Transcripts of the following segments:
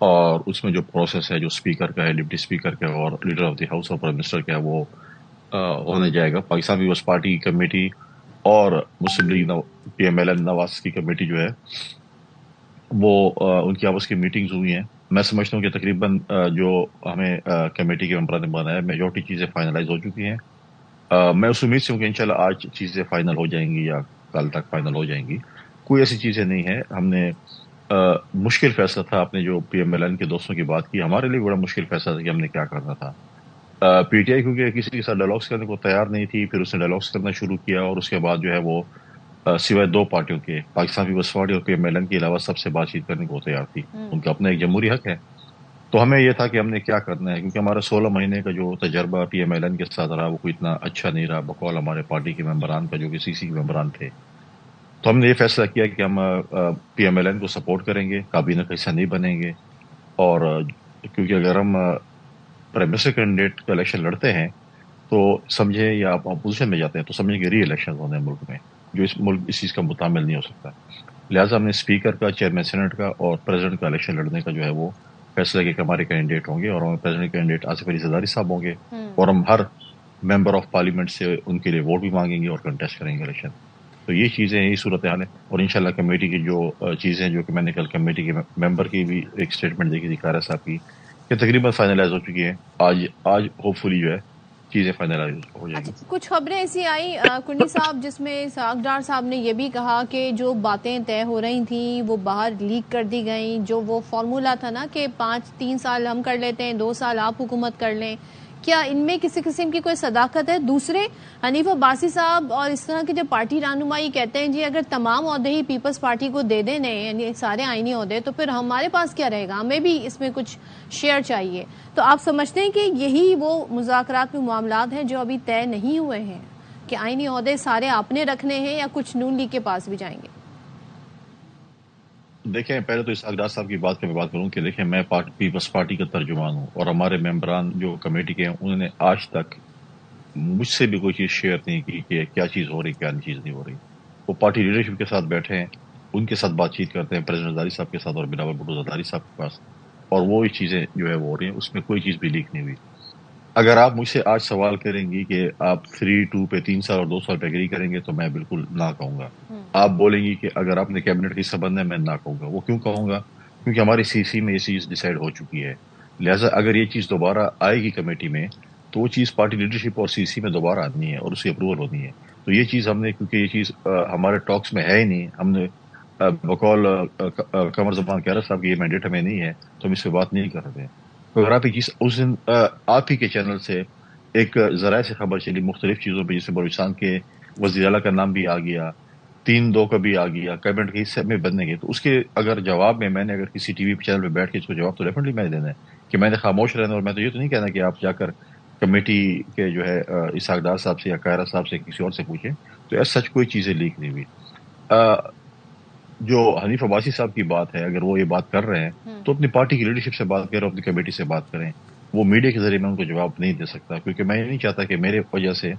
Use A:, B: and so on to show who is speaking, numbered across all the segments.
A: اور اس میں جو پروسیس ہے جو اسپیکر کا ہے, ڈپٹی اسپیکر کا اور لیڈر آف دی ہاؤس اور پرائم منسٹر کا ہے, وہ ہونے جائے گا. پاکستان پیپلز پارٹی کی کمیٹی اور Muslim League P M L N Nawaz کی کمیٹی جو ہے وہ ان کی آپس کی میٹنگز ہوئی ہیں. میں سمجھتا ہوں کہ تقریباً جو ہمیں کمیٹی کے ممبران نے بنایا ہے, میجورٹی چیزیں فائنلائز ہو چکی ہیں. میں اس امید سے ہوں کہ انشاءاللہ آج چیزیں فائنل ہو جائیں گی یا کل تک فائنل ہو جائیں گی. کوئی ایسی چیزیں نہیں ہیں. ہم نے مشکل فیصلہ تھا, اپنے جو پی ایم ایل این کے دوستوں کی بات کی, ہمارے لیے بڑا مشکل فیصلہ تھا کہ ہم نے کیا کرنا تھا. پی ٹی آئی کیونکہ کسی کے ساتھ ڈائلاگس کرنے کو تیار نہیں تھی, پھر اس نے ڈائلاگس کرنا شروع کیا, اور اس کے بعد جو ہے وہ سوائے دو پارٹیوں کے, پاکستان پیپلز پارٹی اور پی ایم ایل این کے علاوہ سب سے بات چیت کرنے کو تیار تھی. ان کا اپنا ایک جمہوری حق ہے. تو ہمیں یہ تھا کہ ہم نے کیا کرنا ہے, کیونکہ ہمارا 16 مہینے کا جو تجربہ پی ایم ایل این کے ساتھ رہا وہ کوئی اتنا اچھا نہیں رہا بقول ہمارے پارٹی کے ممبران کا جو کہ سی سی کے ممبران تھے. تو ہم نے یہ فیصلہ کیا کہ ہم پی ایم ایل این کو سپورٹ کریں گے, کابینہ کا حصہ نہیں بنیں گے. اور کیونکہ اگر ہم پرائم منسٹر کینڈیڈیٹ کا الیکشن لڑتے ہیں تو سمجھیں, یا آپ اپوزیشن میں جاتے ہیں تو سمجھیں کہ ری الیکشن ہونے ہیں ملک میں, جو اس ملک اس چیز کا متعامل نہیں ہو سکتا. لہٰذا ہم نے اسپیکر کا, چیئرمین سینٹ کا اور پریزیڈنٹ کا الیکشن لڑنے کا جو ہے وہ فیصلہ کیا کہ ہمارے کینڈیڈیٹ ہوں گے, اور ہمارے پریزیڈنٹ کینڈیڈیٹ آصف علی زرداری صاحب ہوں گے, اور ہم ہر ممبر آف پارلیمنٹ سے ان کے لیے ووٹ بھی مانگیں گے اور کنٹیسٹ کریں گے الیکشن. تو یہ چیزیں, یہی صورتحال ہے. اور انشاءاللہ کمیٹی کی جو چیزیں, جو کہ میں نے کل کمیٹی کے ممبر کی بھی ایک اسٹیٹمنٹ دیکھی تھی کارا صاحب کی, کہ تقریباً فائنلائز ہو چکی ہیں. آج ہوپ فلی جو ہے چیزیں فائنلائز ہو جائیں گی.
B: کچھ خبریں ایسی آئی کنڈی صاحب جس میں اسحاق ڈار صاحب نے یہ بھی کہا کہ جو باتیں طے ہو رہی تھیں وہ باہر لیک کر دی گئیں, جو وہ فارمولا تھا نا کہ 3 سال ہم کر لیتے ہیں, 2 سال آپ حکومت کر لیں, کیا ان میں کسی قسم کی کوئی صداقت ہے؟ دوسرے, حنیف عباسی صاحب اور اس طرح کے جو پارٹی رہنمائی کہتے ہیں جی اگر تمام عہدے ہی پیپلز پارٹی کو دے دینے, یعنی سارے آئینی عہدے, تو پھر ہمارے پاس کیا رہے گا, ہمیں بھی اس میں کچھ شیئر چاہیے. تو آپ سمجھتے ہیں کہ یہی وہ مذاکرات میں معاملات ہیں جو ابھی طے نہیں ہوئے ہیں کہ آئینی عہدے سارے آپ نے رکھنے ہیں یا کچھ نون لیگ کے پاس بھی جائیں گے؟
A: دیکھیں, پہلے تو اسحاق ڈار صاحب کی بات کی میں بات کروں کہ دیکھیں, میں پیپلز پارٹی کا ترجمان ہوں, اور ہمارے ممبران جو کمیٹی کے ہیں انہوں نے آج تک مجھ سے بھی کوئی چیز شیئر نہیں کی کہ کیا چیز ہو رہی, کیا چیز نہیں ہو رہی. وہ پارٹی لیڈرشپ کے ساتھ بیٹھے ہیں, ان کے ساتھ بات چیت کرتے ہیں, پریزیڈنٹ زرداری صاحب کے ساتھ اور بلاول بھٹو زرداری صاحب کے پاس, اور وہ چیزیں جو ہے وہ ہو رہی ہیں. اس میں کوئی چیز بھی لیک نہیں ہوئی. اگر آپ مجھ سے آج سوال کریں گی کہ آپ 3-2 پہ 3 سال اور 2 سال پہ ایگری کریں گے تو میں بالکل نہ کہوں گا. آپ بولیں گی کہ اگر آپ نے کیبنٹ کا حصہ بننا ہے, میں نہ کہوں گا. وہ کیوں کہوں گا؟ کیونکہ ہماری سی سی میں یہ چیز ڈیسائیڈ ہو چکی ہے. لہٰذا اگر یہ چیز دوبارہ آئے گی کمیٹی میں تو وہ چیز پارٹی لیڈرشپ اور سی سی میں دوبارہ آنی ہے اور اس کی اپروول ہونی ہے. تو یہ چیز ہم نے, کیونکہ یہ چیز ہمارے ٹاکس میں ہے ہی نہیں, ہم نے بقول قمر زمان کیرت صاحب کی یہ مینڈیٹ ہمیں نہیں ہے, تو ہم اس پہ بات نہیں کر رہے ہیں. تو اگر آپ چیز اس دن آپ ہی کے چینل سے ایک ذرائع سے خبر چلی مختلف چیزوں پہ, جس میں بلوچستان کے وزیر اعلیٰ کا نام بھی آ گیا, 3-2 کا بھی آ گیا, کیبنٹ کے حصے میں بننے گئے, تو اس کے اگر جواب میں نے اگر کسی ٹی وی چینل پہ بیٹھ کے اس کو جواب تو ڈیفینیٹلی میں نے دینا ہے کہ میں نے خاموش رہنا. اور میں تو یہ تو نہیں کہنا کہ آپ جا کر کمیٹی کے جو ہے اسحاق ڈار صاحب سے یا قاہرہ صاحب سے کسی اور سے پوچھیں. تو ایسا سچ کوئی چیزیں لیک نہیں ہوئی. جو حنیف عباسی صاحب کی بات ہے, اگر وہ یہ بات کر رہے ہیں تو اپنی پارٹی کی لیڈرشپ سے بات کریں, اپنی کمیٹی سے بات کریں. وہ میڈیا کے ذریعے میں ان کو جواب نہیں دے سکتا, کیونکہ میں یہ نہیں چاہتا کہ میرے وجہ سے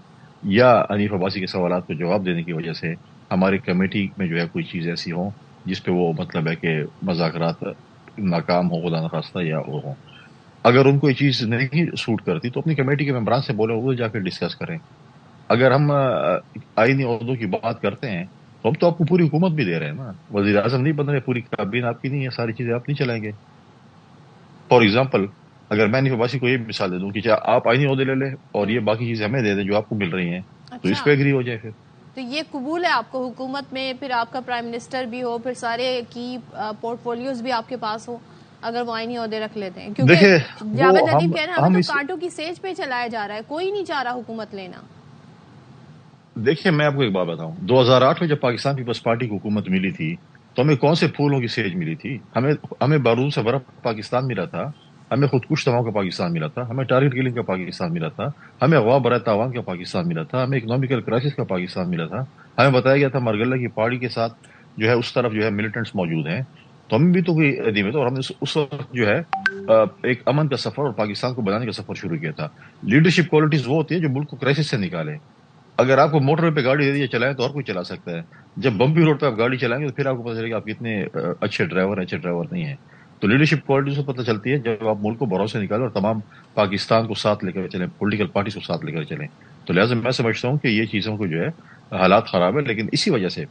A: یا حنیف عباسی کے سوالات کو جواب دینے کی وجہ سے ہماری کمیٹی میں جو ہے کوئی چیز ایسی ہو جس پہ وہ مطلب ہے کہ مذاکرات ناکام ہو, خدا نخواستہ, یا وہ ہوں. اگر ان کو یہ چیز نہیں سوٹ کرتی تو اپنی کمیٹی کے ممبران سے بولیں, وہ جا کے ڈسکس کریں. اگر ہم آئینی عہدوں کی بات کرتے ہیں تو ہم تو آپ کو پوری حکومت بھی دے رہے ہیں نا, وزیر اعظم نہیں بن رہے, پوری کابینہ آپ کی نہیں ہے, ساری چیزیں آپ نہیں چلائیں گے. فار ایگزامپل, اگر میں حنیف عباسی کو یہ مثال دے دوں کہ چاہے آپ آئینی عہدے لے لیں اور یہ باقی چیزیں ہمیں دے دیں جو آپ کو مل رہی ہیں, تو اس پہ ایگری ہو جائے. پھر
B: تو یہ قبول ہے آپ کو حکومت میں, پھر آپ کا پرائم منسٹر بھی ہو, پھر سارے کی پورٹ فولیوز بھی آپ کے پاس ہو, اگر وہ آئینی عہدے رکھ لیتے ہیں؟ کیونکہ جاوید ادیب کہہ رہے ہیں ہمیں تو کانٹوں کی سیج پہ چلایا جا رہا ہے, کوئی نہیں چاہ رہا حکومت لینا.
A: دیکھیے, میں آپ کو ایک بات بتاؤں, 2008 میں جب پاکستان پیپلز پارٹی کو حکومت ملی تھی تو ہمیں کون سے پھولوں کی سیج ملی تھی؟ ہمیں بارود سے برف پاکستان ملا تھا, ہمیں خودکش تباہوں کا پاکستان ملا تھا, ہمیں ٹارگٹ کلنگ کا پاکستان ملا تھا, ہمیں اغوا برائے تاوان کا پاکستان ملا تھا, ہمیں اکنامیکل کرائسس کا پاکستان ملا تھا, ہمیں بتایا گیا تھا مرگلہ کی پہاڑی کے ساتھ جو ہے اس طرف جو ہے ملیٹنٹس موجود ہیں. تو ہم بھی تو کوئی عدیم ہے, تو اور ہم نے اس وقت جو ہے ایک امن کا سفر اور پاکستان کو بنانے کا سفر شروع کیا تھا. لیڈرشپ کوالٹیز وہ ہوتی ہے جو ملک کو کرائسس سے نکالے. اگر آپ کو موٹر وے پہ گاڑی دے دی چلائیں تو اور کوئی چلا سکتا ہے, جب بمپی روڈ پہ آپ گاڑی چلائیں گے تو پھر آپ کو پتہ چلے گا آپ کتنے اچھے ڈرائیور نہیں ہیں. تو تو لیڈرشپ کوالٹی سے پتہ چلتی ہے جب آپ ملک کو بھروں سے نکالیں اور تمام پاکستان کو ساتھ لے کر چلیں، پولیٹیکل پارٹیز کو ساتھ لے کر چلیں. تو لہٰذا میں سمجھتا ہوں کہ یہ چیزوں کو جو ہے حالات خراب ہے، لیکن اسی وجہ سے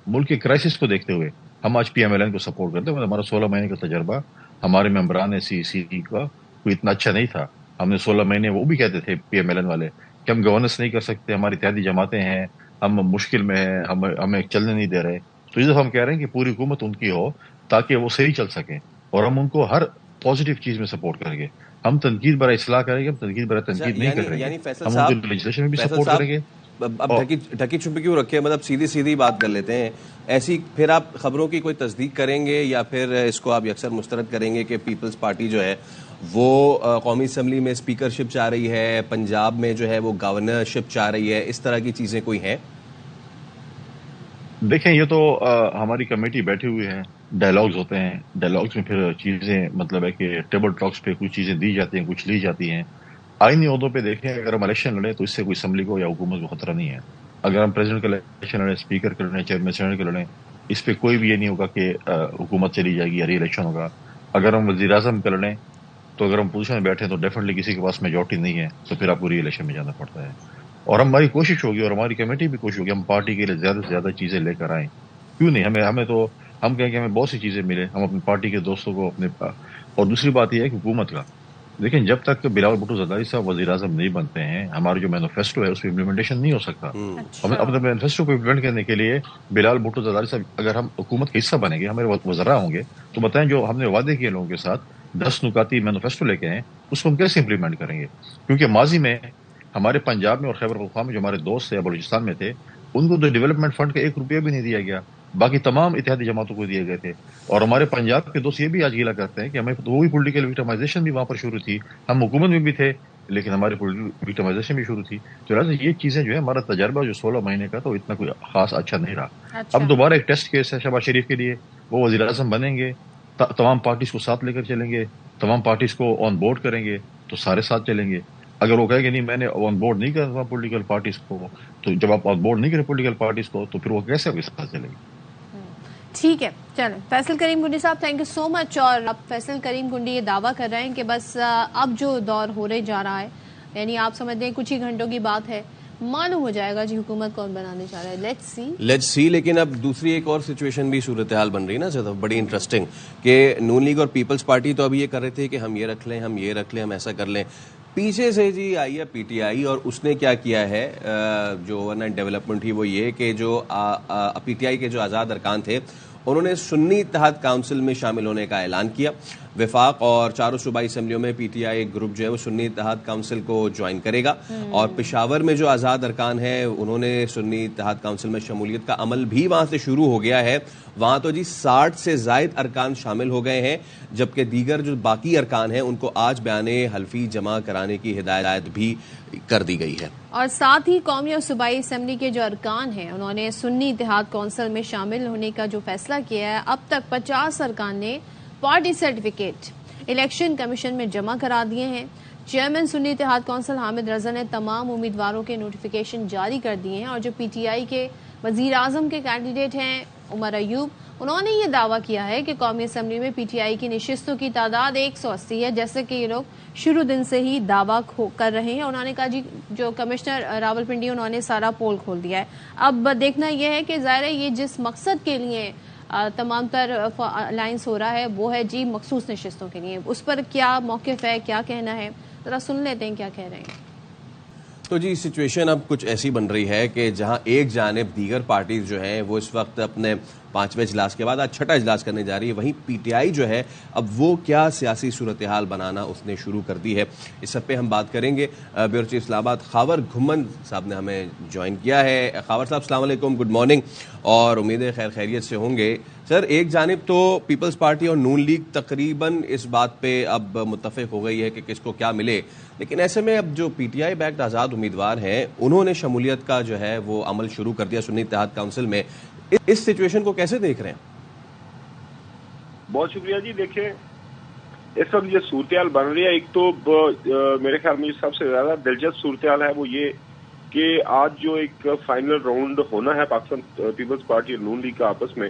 A: ملک کے کرائسس کو دیکھتے ہوئے ہم آج PMLN کو سپورٹ کرتے ہیں. ہمارا 16 مہینے کا تجربہ ہمارے ممبران CEC کا کوئی اتنا اچھا نہیں تھا. ہم نے 16 مہینے وہ بھی کہتے تھے PMLN والے کہ ہم گورننس نہیں کر سکتے، ہماری اتحادی جماعتیں ہیں، ہم مشکل میں ہیں، ہمیں چلنے نہیں دے رہے. تو اس دفعہ ہم کہہ رہے ہیں کہ پوری حکومت ان کی ہو تاکہ وہ صحیح چل سکیں، اور ہم ان کو ہر پازیٹیو چیز میں سپورٹ کریں گے. ہم تنقید برائے اصلاح کریں گے، ہم تنقید برائے تنقید نہیں کریں گے. ہم ان کو لیجسلیشن میں بھی سپورٹ کریں گے.
C: اب ڈھکی چھپی کیوں رکھے، مطلب سیدھی بات کر لیتے ہیں ایسی. پھر آپ خبروں کی کوئی تصدیق کریں گے یا پھر اس کو آپ یکسر مسترد کریں گے کہ پیپلز پارٹی جو ہے وہ قومی اسمبلی میں اسپیکرشپ چاہ رہی ہے، پنجاب میں جو ہے وہ گورنرشپ چاہ رہی ہے، اس طرح کی چیزیں کوئی ہیں؟
A: دیکھیں یہ تو ہماری کمیٹی بیٹھی ہوئی ہے، ڈائلاگز ہوتے ہیں، ڈائلاگز میں پھر چیزیں مطلب ہے کہ ٹیبل ٹاکس پہ کچھ چیزیں دی جاتی ہیں، کچھ لی جاتی ہیں. آئینی عہدوں پہ دیکھیں اگر ہم الیکشن لڑیں تو اس سے کوئی اسمبلی کو یا حکومت کو خطرہ نہیں ہے. اگر ہم پریزیڈنٹ کا الیکشن لڑیں، اسپیکر کا لڑیں، چیئرمین سینیٹ کا لڑیں، اس پہ کوئی بھی یہ نہیں ہوگا کہ حکومت چلی جائے گی یا ری الیکشن ہوگا. اگر ہم وزیر اعظم کا لڑیں تو اگر ہم پوزیشن میں بیٹھے ہیں تو ڈیفینیٹلی کسی کے پاس میجورٹی نہیں ہے تو پھر آپ کو ری الیکشن میں جانا پڑتا ہے. اور ہماری کوشش ہوگی اور ہماری کمیٹی بھی کوشش ہوگی ہم پارٹی کے لیے زیادہ سے زیادہ چیزیں لے کر آئیں. کیوں نہیں، ہمیں تو ہم کہیں کہ ہمیں بہت سی چیزیں ملے، ہم اپنی پارٹی کے دوستوں کو اپنے. اور دوسری بات یہ ہے کہ حکومت کا لیکن جب تک بلاول بھٹو زرداری صاحب وزیر اعظم نہیں بنتے ہیں ہمارا جو مینیفیسٹو ہے اس پہ امپلیمنٹیشن نہیں ہو سکتا. اپنے مینیفیسٹو کو امپلیمنٹ کرنے کے لیے بلاول بھٹو زرداری صاحب اگر ہم حکومت کا حصہ بنیں گے، ہمارے وزراء ہوں گے، تو بتائیں جو ہم نے وعدے کیے لوگوں کے ساتھ 10 نکاتی مینیفیسٹو لے کے آئے اس کو ہم کیسے امپلیمنٹ کریں گے؟ کیونکہ ماضی میں ہمارے پنجاب میں اور خیبر پختونخوا میں جو ہمارے دوست تھے یا بلوچستان میں تھے ان کو تو ڈیولپمنٹ فنڈ کا 1 روپیہ بھی نہیں دیا گیا، باقی تمام اتحادی جماعتوں کو دیے گئے تھے. اور ہمارے پنجاب کے دوست یہ بھی آج گیلا کرتے ہیں کہ ہمیں وہی پولیٹیکل وکٹمائزیشن بھی وہاں پر شروع تھی، ہم حکومت میں بھی تھے لیکن ہماری پولیٹیکل وکٹمائزیشن بھی شروع تھی. تو لہٰذا یہ چیزیں جو ہے ہمارا تجربہ جو 16 مہینے کا تو اتنا کوئی خاص اچھا نہیں رہا. اب دوبارہ ایک ٹیسٹ کیس ہے شہباز شریف کے لیے، وہ وزیر اعظم بنیں گے، تمام پارٹیز کو ساتھ لے کر چلیں گے، تمام پارٹیز کو آن بورڈ کریں گے تو سارے ساتھ چلیں گے. اگر وہ کہے کہ نہیں میں نے آن بورڈ نہیں کرنا پولیٹیکل پارٹیز کو، تو جب آپ آن بورڈ نہیں کریں پولیٹیکل پارٹیز کو تو پھر وہ کیسے آپ اس ساتھ چلیں گے؟
B: ٹھیک ہے، چلیں. فیصل کریم کنڈی صاحب تھینک یو سو مچ. اور اب فیصل کریم کنڈی یہ دعویٰ کر رہے ہیں کہ بس اب جو دور ہو رہے جا رہا ہے، یعنی آپ سمجھتے ہیں کچھ ہی گھنٹوں کی بات ہے، معلوم ہو جائے گا جی حکومت کون بنانے چاہ رہا ہے. Let's see.
C: لیکن اب دوسری ایک اور سچویشن بھی صورتحال بن رہی ہے نا بڑی انٹرسٹنگ، کہ نون لیگ اور پیپلز پارٹی تو اب یہ کر رہے تھے کہ ہم یہ رکھ لیں، ہم یہ رکھ لیں، ہم ایسا کر لیں. پیچھے سے جی آئی ہے PTI اور اس نے کیا کیا ہے، جو اوور نائٹ ڈیولپمنٹ تھی وہ یہ کہ جو PTI کے جو آزاد ارکان تھے انہوں نے سنی اتحاد کونسل میں شامل ہونے کا اعلان کیا. وفاق اور چاروں صوبائی اسمبلیوں میں PTI گروپ جو ہے وہ سنی اتحاد کونسل کو جوائن کرے گا. اور پشاور میں جو آزاد ارکان ہیں انہوں نے سنی اتحاد کونسل میں شمولیت کا عمل بھی وہاں سے شروع ہو گیا ہے. وہاں تو جی 60 سے زائد ارکان شامل ہو گئے ہیں، جبکہ دیگر جو باقی ارکان ہیں ان کو آج بیان حلفی جمع کرانے کی ہدایت بھی کر دی گئی ہے.
B: اور ساتھ ہی قومی اور صوبائی اسمبلی کے جو ارکان ہیں انہوں نے سنی اتحاد کونسل میں شامل ہونے کا جو فیصلہ کیا ہے، اب تک 50 ارکان نے پارٹی سرٹیفکیٹ الیکشن کمیشن میں جمع کرا دیے ہیں. چیئرمین سنی اتحاد کونسل حامد رضا نے تمام امیدواروں کے نوٹیفیکیشن جاری کر دیے ہیں. اور جو PTI کے وزیر اعظم کے کینڈیڈیٹ ہیں عمر ایوب، انہوں نے یہ دعویٰ کیا ہے کہ قومی اسمبلی میں PTI کی نشستوں کی تعداد 180 ہے، جیسے کہ یہ لوگ شروع دن سے ہی دعویٰ کر رہے ہیں. انہوں نے کہا جی جو کمشنر راولپنڈی انہوں نے سارا پول کھول دیا ہے. اب دیکھنا یہ ہے کہ ظاہر ہے یہ جس مقصد کے لیے تمام تر الائنس ہو رہا ہے وہ ہے جی مخصوص نشستوں کے لیے، اس پر کیا موقف ہے، کیا کہنا ہے، ذرا سن لیتے ہیں کیا کہہ رہے ہیں.
C: تو جی سچویشن اب کچھ ایسی بن رہی ہے کہ جہاں ایک جانب دیگر پارٹیز جو ہیں وہ اس وقت اپنے 5ویں اجلاس کے بعد آج 6واں اجلاس کرنے جا رہی ہے، وہیں PTI جو ہے اب وہ کیا سیاسی صورتحال بنانا اس نے شروع کر دی ہے. اس سب پہ ہم بات کریں گے. بیورو چیف اسلام آباد خاور گھمن صاحب نے ہمیں جوائن کیا ہے. خاور صاحب السلام علیکم، گڈ مارننگ، اور امید ہے خیر خیریت سے ہوں گے. سر ایک جانب تو پیپلز پارٹی اور نون لیگ تقریباً اس بات پہ اب متفق ہو گئی ہے کہ کس کو کیا ملے، لیکن ایسے میں اب جو PTI بیکڈ آزاد امیدوار ہیں انہوں نے شمولیت کا جو ہے وہ عمل شروع کر دیا سنی اتحاد کونسل میں. اس سچویشن کو کیسے دیکھ رہے ہیں؟
D: بہت شکریہ جی. دیکھیں اس وقت یہ صورتحال بن رہی ہے، ایک تو میرے خیال میں سب سے زیادہ دلچسپ صورتحال ہے وہ یہ کہ آج جو ایک فائنل راؤنڈ ہونا ہے پاکستان پیپلز پارٹی اور نون لیگ کا آپس میں،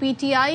B: PTI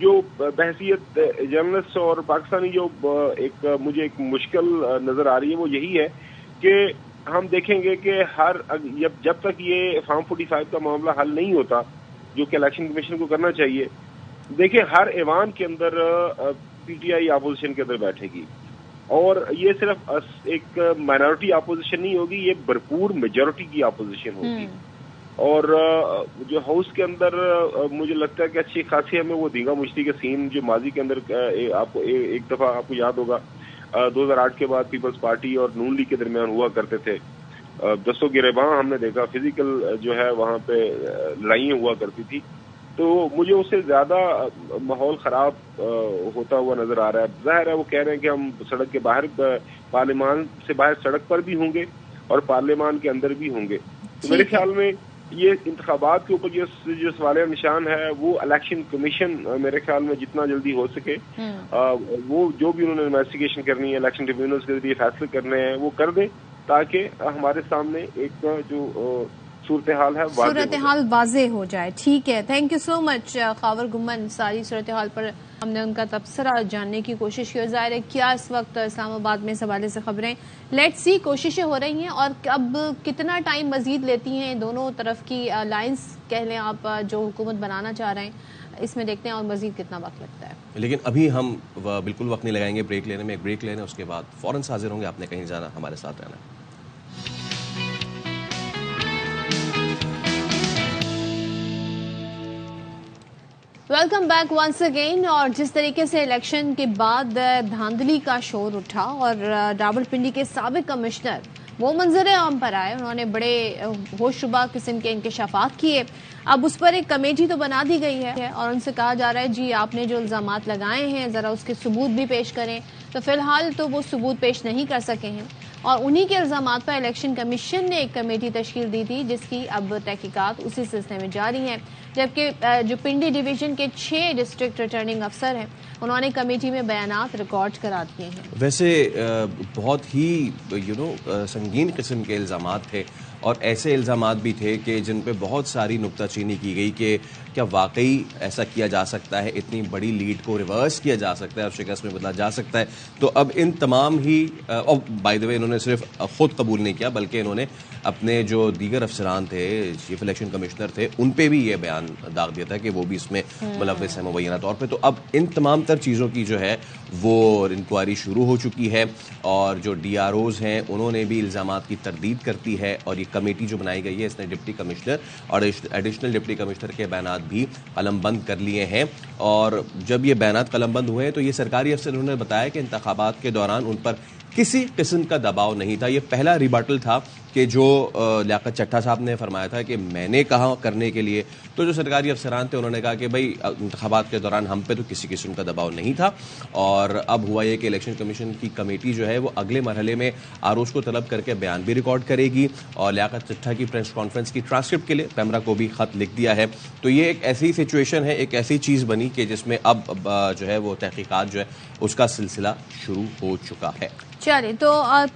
D: جو بحثیت جرنلسٹ اور پاکستانی جو مجھے ایک مشکل نظر آ رہی ہے وہ یہی ہے کہ ہم دیکھیں گے کہ جب تک یہ فارم 45 کا معاملہ حل نہیں ہوتا جو کہ الیکشن کمیشن کو کرنا چاہیے، دیکھیں ہر ایوان کے اندر پی ٹی آئی اپوزیشن کے اندر بیٹھے گی، اور یہ صرف ایک مائنورٹی اپوزیشن نہیں ہوگی، یہ بھرپور میجورٹی کی اپوزیشن ہوگی. اور جو ہاؤس کے اندر مجھے لگتا ہے کہ اچھی خاصی ہمیں وہ دیگا مشتی کے سین جو ماضی کے اندر آپ کو ایک دفعہ آپ کو یاد ہوگا 2008 کے بعد پیپلز پارٹی اور نون لیگ کے درمیان ہوا کرتے تھے، دستوں گریباں ہم نے دیکھا، فزیکل جو ہے وہاں پہ لڑائیاں ہوا کرتی تھی. تو مجھے اس سے زیادہ ماحول خراب ہوتا ہوا نظر آ رہا ہے. ظاہر ہے وہ کہہ رہے ہیں کہ ہم سڑک کے باہر پارلیمان سے باہر سڑک پر بھی ہوں گے اور پارلیمان کے اندر بھی ہوں گے. تو میرے خیال میں یہ انتخابات کے اوپر جو سوالیہ نشان ہے وہ الیکشن کمیشن میرے خیال میں جتنا جلدی ہو سکے وہ جو بھی انہوں نے انویسٹیگیشن کرنی ہے الیکشن ٹریبیونلز کے ذریعے فیصلے کرنے ہیں وہ کر دیں، تاکہ ہمارے سامنے ایک جو صورتحال ہے
B: واضح ہو جائے. ٹھیک ہے، تھینک یو سو مچ خاور گمن. ساری صورتحال پر ہم نے ان کا تبصرہ جاننے کی کوشش کی، اور ظاہر ہے کیا اس وقت اسلام آباد میں اس حوالے سے خبریں لیٹ سی کوششیں ہو رہی ہیں، اور اب کتنا ٹائم مزید لیتی ہیں دونوں طرف کی لائنز کہہ لیں آپ جو حکومت بنانا چاہ رہے ہیں، اس میں دیکھتے ہیں اور مزید کتنا وقت لگتا ہے.
C: لیکن ابھی ہم بالکل وقت نہیں لگائیں گے بریک لینے میں، ایک بریک لینے اس کے بعد فوراً حاضر ہوں گے. آپ نے کہیں جانا، ہمارے ساتھ رہنا ہے.
B: Welcome back once again. اور جس طریقے سے الیکشن کے بعد دھاندلی کا شور اٹھا اور راولپنڈی کے سابق کمشنر وہ منظر عام پر آئے، انہوں نے بڑے ہوش ربا قسم کے انکشافات کیے. اب اس پر ایک کمیٹی تو بنا دی گئی ہے اور ان سے کہا جا رہا ہے جی آپ نے جو الزامات لگائے ہیں ذرا اس کے ثبوت بھی پیش کریں. تو فی الحال تو وہ ثبوت پیش نہیں کر سکے ہیں، اور انہی کے الزامات پر الیکشن کمیشن نے ایک کمیٹی تشکیل دی تھی جس کی اب تحقیقات اسی سلسلے میں جاری ہیں. جبکہ جو پنڈی ڈویژن کے 6 ڈسٹرکٹ ریٹرننگ افسر ہیں انہوں نے کمیٹی میں بیانات ریکارڈ کرا دیے ہیں.
C: ویسے بہت ہی سنگین قسم کے الزامات تھے، اور ایسے الزامات بھی تھے کہ جن پہ بہت ساری نکتہ چینی کی گئی کہ کیا واقعی ایسا کیا جا سکتا ہے، اتنی بڑی لیڈ کو ریورس کیا جا سکتا ہے اور شکست میں بدلا جا سکتا ہے. تو اب ان تمام ہی بائی دا وے انہوں نے صرف خود قبول نہیں کیا بلکہ انہوں نے اپنے جو دیگر افسران تھے، چیف الیکشن کمشنر تھے، ان پہ بھی یہ بیان داغ دیا تھا کہ وہ بھی اس میں ملوث ہیں مبینہ طور پہ. تو اب ان تمام تر چیزوں کی جو ہے وہ انکوائری شروع ہو چکی ہے، اور جو ڈی آر اوز ہیں انہوں نے بھی الزامات کی تردید کرتی ہے، اور یہ کمیٹی جو بنائی گئی ہے اس نے ڈپٹی کمشنر اور ایڈیشنل ڈپٹی کمشنر کے بیانات بھی قلم بند کر لیے ہیں. اور جب یہ بیانات قلم بند ہوئے تو یہ سرکاری افسر انہوں نے بتایا کہ انتخابات کے دوران ان پر کسی قسم کا دباؤ نہیں تھا. یہ پہلا ریباٹل تھا کہ جو لیاقت چٹھا صاحب نے فرمایا تھا کہ میں نے کہا کرنے کے لیے، تو جو سرکاری افسران تھے انہوں نے کہا کہ بھائی انتخابات کے دوران ہم پہ تو کسی قسم کا دباؤ نہیں تھا. اور اب ہوا یہ کہ الیکشن کمیشن کی کمیٹی جو ہے وہ اگلے مرحلے میں آروز کو طلب کر کے بیان بھی ریکارڈ کرے گی، اور لیاقت چٹھا کی پریس کانفرنس کی ٹرانسکرپٹ کے لیے پیمرا کو بھی خط لکھ دیا ہے. تو یہ ایک ایسی سچویشن ہے، ایک ایسی چیز بنی کہ جس میں اب جو ہے وہ تحقیقات جو ہے اس کا سلسلہ شروع ہو چکا ہے.
B: چلے تو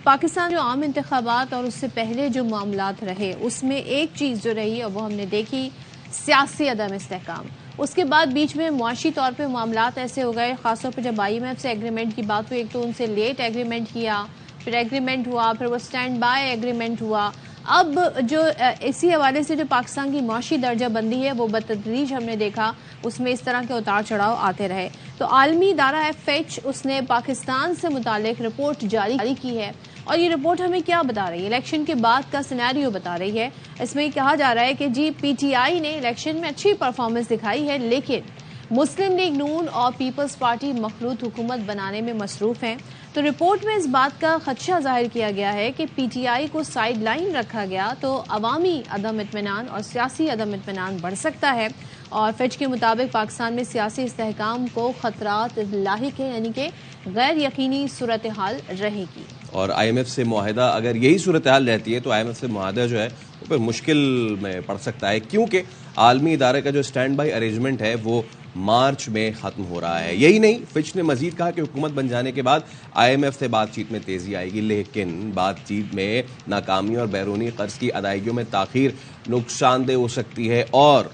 B: پاکستان جو عام انتخابات اور اس سے پہلے جو معاملات رہے اس میں ایک چیز جو رہی اور وہ ہم نے دیکھی سیاسی عدم استحکام. اس کے بعد بیچ میں معاشی طور پہ معاملات ایسے ہو گئے، خاص طور پہ جب آئی ایم ایف سے ایگریمنٹ کی بات ہوئی، ایک تو ان سے لیٹ ایگریمنٹ کیا، پھر ایگریمنٹ ہوا، پھر وہ اسٹینڈ بائی ایگریمنٹ ہوا. اب جو اسی حوالے سے جو پاکستان کی معاشی درجہ بندی ہے وہ بتدریج ہم نے دیکھا اس میں اس طرح کے اتار چڑھاؤ آتے رہے. تو عالمی ادارہ ہے فیچ، اس نے پاکستان سے متعلق رپورٹ جاری کی ہے، اور یہ رپورٹ ہمیں کیا بتا رہی ہے؟ الیکشن کے بعد کا سینیریو بتا رہی ہے. اس میں کہا جا رہا ہے کہ جی پی ٹی آئی نے الیکشن میں اچھی پرفارمنس دکھائی ہے، لیکن مسلم لیگ نون اور پیپلز پارٹی مخلوط حکومت بنانے میں مصروف ہیں. تو رپورٹ میں اس بات کا خدشہ ظاہر کیا گیا ہے کہ پی ٹی آئی کو سائیڈ لائن رکھا گیا تو عوامی عدم اطمینان اور سیاسی عدم اطمینان بڑھ سکتا ہے. اور فیچ کے مطابق پاکستان میں سیاسی استحکام کو خطرات لاحق ہیں، یعنی کہ غیر یقینی صورتحال رہے گی.
C: اور آئی ایم ایف سے معاہدہ اگر یہی صورتحال رہتی ہے تو آئی ایم ایف سے معاہدہ جو ہے وہ پھر مشکل میں پڑ سکتا ہے، کیونکہ عالمی ادارے کا جو اسٹینڈ بائی ارینجمنٹ ہے وہ مارچ میں ختم ہو رہا ہے. یہی نہیں، فچ نے مزید کہا کہ حکومت بن جانے کے بعد آئی ایم ایف سے بات چیت میں تیزی آئے گی، لیکن بات چیت میں ناکامی اور بیرونی قرض کی ادائیگیوں میں تاخیر نقصان دہ ہو سکتی ہے. اور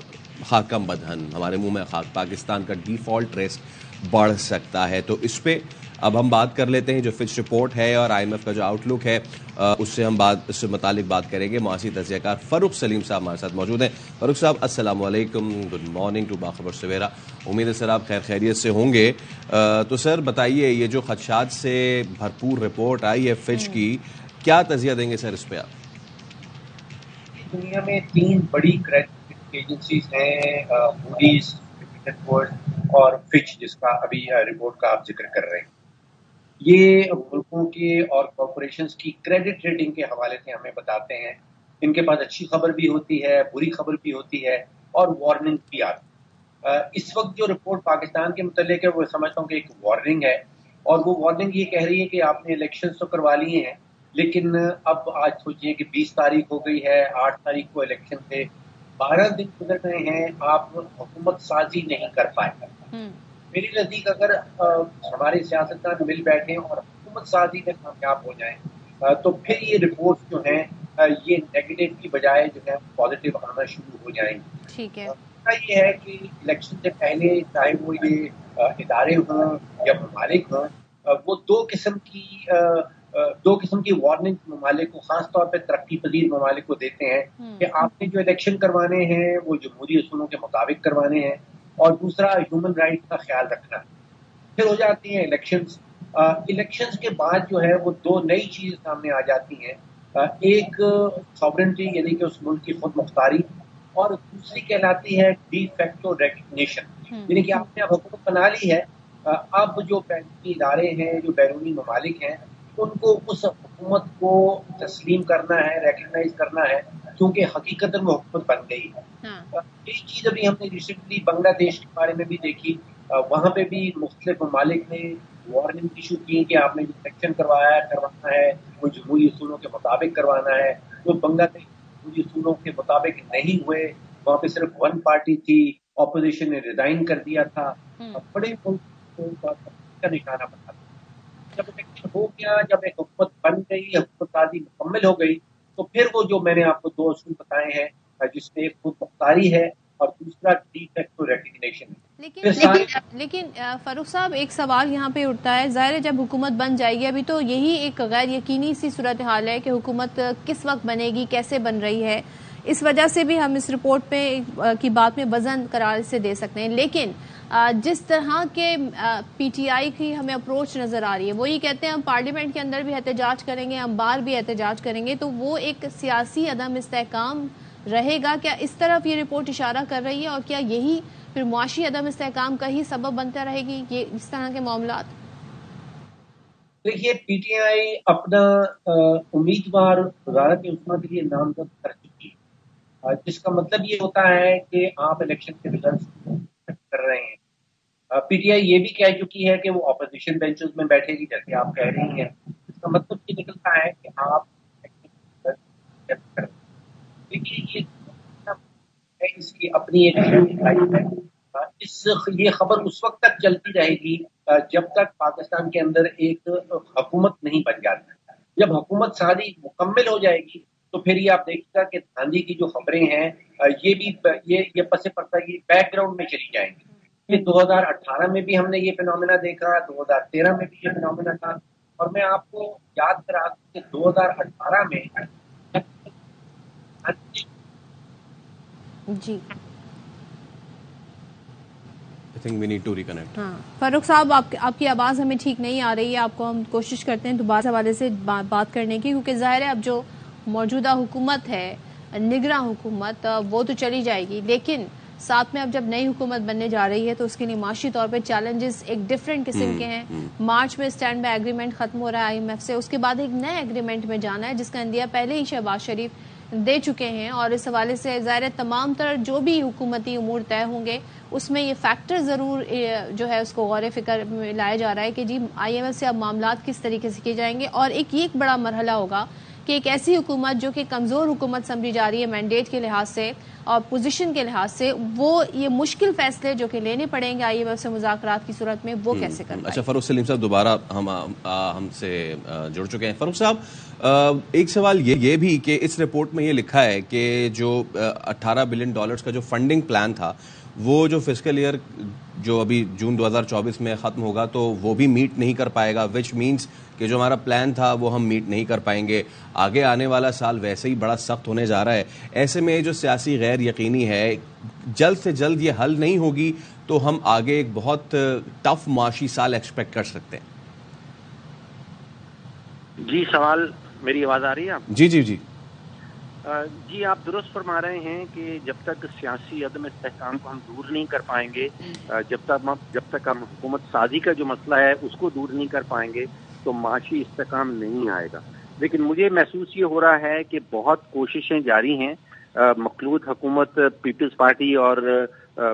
C: خاکم بدہن، ہمارے منہ میں خاک، پاکستان کا ڈیفالٹ رسک بڑھ سکتا ہے. تو اس پہ اب ہم بات کر لیتے ہیں. جو فچ رپورٹ ہے اور آئی ایم ایف کا جو آؤٹ لک ہے اس سے متعلق بات کریں گے. معاشی تجزیہ کار فاروق سلیم صاحب ہمارے ساتھ موجود ہیں. فاروق صاحب السلام علیکم، گڈ مارننگ ٹو باخبر سویرا. امید ہے سر آپ خیر خیریت سے ہوں گے. تو سر بتائیے، یہ جو خدشات سے بھرپور رپورٹ آئی ہے فچ کی، کیا تجزیہ دیں گے سر اس پہ آپ؟
E: دنیا میں 3 بڑی کریڈٹ ایجنسیز ہیں، موڈیز اور فچ، جس کا ابھی رپورٹ کا آپ ذکر کر رہے ہیں. یہ ملکوں کے اور کارپوریشنز کی کریڈٹ ریٹنگ کے حوالے سے ہمیں بتاتے ہیں. ان کے پاس اچھی خبر بھی ہوتی ہے، بری خبر بھی ہوتی ہے اور وارننگ بھی آتی ہے. اس وقت جو رپورٹ پاکستان کے متعلق ہے وہ سمجھتا ہوں کہ ایک وارننگ ہے، اور وہ وارننگ یہ کہہ رہی ہے کہ آپ نے الیکشنز تو کروا لیے ہیں، لیکن اب آج سوچیے کہ 20 تاریخ ہو گئی ہے، 8 تاریخ کو الیکشن تھے، 12 دن گزر گئے ہیں، آپ حکومت سازی نہیں کر پائے. میری نزدیک اگر ہمارے سیاستدان مل بیٹھیں اور حکومت سازی میں کامیاب ہو جائیں تو پھر یہ رپورٹ جو ہیں یہ نیگیٹو کی بجائے جو ہے پازیٹو آنا شروع ہو جائیں گے.
B: ٹھیک ہے.
E: یہ ہے کہ الیکشن سے پہلے چاہے وہ یہ ادارے ہوں یا ممالک ہوں، وہ دو قسم کی وارننگ ممالک کو، خاص طور پہ ترقی پذیر ممالک کو دیتے ہیں کہ آپ نے جو الیکشن کروانے ہیں وہ جمہوری اصولوں کے مطابق کروانے ہیں، اور دوسرا ہیومن رائٹس کا خیال رکھنا. پھر ہو جاتی ہیں الیکشنز. الیکشنز کے بعد جو ہے وہ 2 نئی چیزیں سامنے آ جاتی ہیں. ایک ساورنٹی، یعنی کہ اس ملک کی خود مختاری، اور دوسری کہلاتی ہے ڈی فیکٹو ریکگنیشن، یعنی کہ آپ نے اب حکومت بنا لی ہے، اب جو بیرونی ادارے ہیں، جو بیرونی ممالک ہیں، ان کو اس حکومت کو تسلیم کرنا ہے، ریکگنائز کرنا ہے، کیونکہ حقیقت میں حکومت بن گئی ہے. ایک چیز ابھی ہم نے ریسنٹلی بنگلہ دیش کے بارے میں بھی دیکھی، وہاں پہ بھی مختلف ممالک نے وارننگ ایشو کی کہ آپ نے جو الیکشن کروانا ہے وہ جمہوری اصولوں کے مطابق کروانا ہے. تو بنگلہ دیش جمہوری اصولوں کے مطابق نہیں ہوئے، وہاں پہ صرف 1 پارٹی تھی، اپوزیشن نے ریزائن کر دیا تھا. بڑے ملک کا نشانہ بنا. جب الیکشن ہو گیا، جب ایک حکومت بن گئی، حکومت سازی مکمل ہو گئی، تو پھر وہ جو میں نے آپ کو 2 اصول بتائے ہیں، جس میں ایک خود مختاری ہے اور دوسرا ڈی فیکٹو ریکگنیشن ہے.
B: لیکن فاروق صاحب ایک سوال یہاں پہ اٹھتا ہے. ظاہر ہے جب حکومت بن جائے گی، ابھی تو یہی ایک غیر یقینی سی صورتحال ہے کہ حکومت کس وقت بنے گی، کیسے بن رہی ہے. اس وجہ سے بھی ہم اس رپورٹ پہ کی بات میں وزن قرار سے دے سکتے ہیں. لیکن جس طرح کے پی ٹی آئی کی ہمیں اپروچ نظر آ رہی ہے، وہ یہ کہتے ہیں ہم پارلیمنٹ کے اندر بھی احتجاج کریں گے، ہم باہر بھی احتجاج کریں گے، تو وہ ایک سیاسی عدم استحکام رہے گا. کیا اس طرف یہ رپورٹ اشارہ کر رہی ہے، اور کیا یہی پھر معاشی عدم استحکام کا ہی سبب بنتا رہے گی یہ اس طرح کے معاملات؟
E: دیکھیے، پی ٹی آئی اپنا امیدوار وزارت عظمیٰ کے لیے نامزد کر چکی ہے، جس کا مطلب یہ ہوتا ہے کہ آپ الیکشن کے ریزلٹس کر رہے ہیں. پی ٹی آئی یہ بھی کہہ چکی ہے کہ وہ اپوزیشن بینچز میں بیٹھے گی، جیسے آپ کہہ رہی ہیں. اس کا مطلب یہ نکلتا ہے کہ آپ دیکھیے اس کی اپنی ایک لائف ہے. یہ خبر اس وقت تک چلتی رہے گی جب تک پاکستان کے اندر ایک حکومت نہیں بن جاتی. جب حکومت سازی مکمل ہو جائے گی تو پھر یہ آپ دیکھیے گا کہ دھاندلی کی جو خبریں ہیں یہ بھی یہ پس پردہ کی بیک گراؤنڈ میں چلی جائیں گی. یہ 2018 میں بھی ہم نے یہ فینومینا دیکھا، 2013 میں بھی یہ فینومینا تھا. اور میں آپ کو یاد کرا دوں کہ 2018 میں
B: جی
C: ہاں
B: فاروق صاحب، آپ کی آواز ہمیں ٹھیک نہیں آ رہی ہے. آپ کو ہم کوشش کرتے ہیں دوبارہ حوالے سے بات کرنے کی، کیونکہ ظاہر ہے اب جو موجودہ حکومت ہے، نگراں حکومت، وہ تو چلی جائے گی، لیکن ساتھ میں اب جب نئی حکومت بننے جا رہی ہے تو اس کے لیے معاشی طور پہ چیلنجز ایک ڈیفرنٹ قسم کے ہیں. مارچ میں اسٹینڈ بائی ایگریمنٹ ختم ہو رہا ہے آئی ایم ایف سے، اس کے بعد ایک نئے ایگریمنٹ میں جانا ہے جس کا عندیہ پہلے ہی شہباز شریف دے چکے ہیں. اور اس حوالے سے ظاہر تمام تر جو بھی حکومتی امور طے ہوں گے اس میں یہ فیکٹر ضرور جو ہے اس کو غور فکر میں لایا جا رہا ہے کہ جی آئی ایم ایف سے اب معاملات کس طریقے سے کیے جائیں گے. اور ایک بڑا مرحلہ ہوگا کہ ایک ایسی حکومت جو کہ کمزور حکومت سمجھی جا رہی ہے مینڈیٹ کے لحاظ سے اور پوزیشن کے لحاظ سے، وہ یہ مشکل فیصلے جو کہ لینے پڑیں گے IMF سے مذاکرات کی صورت میں، وہ کیسے کریں؟
C: اچھا، فاروق سلیم صاحب دوبارہ ہم سے جڑ چکے ہیں. فاروق صاحب، ایک سوال یہ بھی کہ اس رپورٹ میں یہ لکھا ہے کہ جو $18 بلین کا جو فنڈنگ پلان تھا، وہ جو فسکل ایئر جو ابھی جون 2024 میں ختم ہوگا تو وہ بھی میٹ نہیں کر پائے گا، وچ مینس کہ جو ہمارا پلان تھا وہ ہم میٹ نہیں کر پائیں گے. آگے آنے والا سال ویسے ہی بڑا سخت ہونے جا رہا ہے. ایسے میں جو سیاسی غیر یقینی ہے، جلد سے جلد یہ حل نہیں ہوگی تو ہم آگے ایک بہت ٹف معاشی سال ایکسپیکٹ کر سکتے ہیں.
F: جی، سوال میری آواز آ رہی ہے آپ؟
C: جی جی جی
F: جی، آپ درست فرما رہے ہیں کہ جب تک سیاسی عدم استحکام کو ہم دور نہیں کر پائیں گے، جب تک ہم حکومت سازی کا جو مسئلہ ہے اس کو دور نہیں کر پائیں گے تو معاشی استحکام نہیں آئے گا. لیکن مجھے محسوس یہ ہو رہا ہے کہ بہت کوششیں جاری ہیں. مخلوط حکومت پیپلز پارٹی اور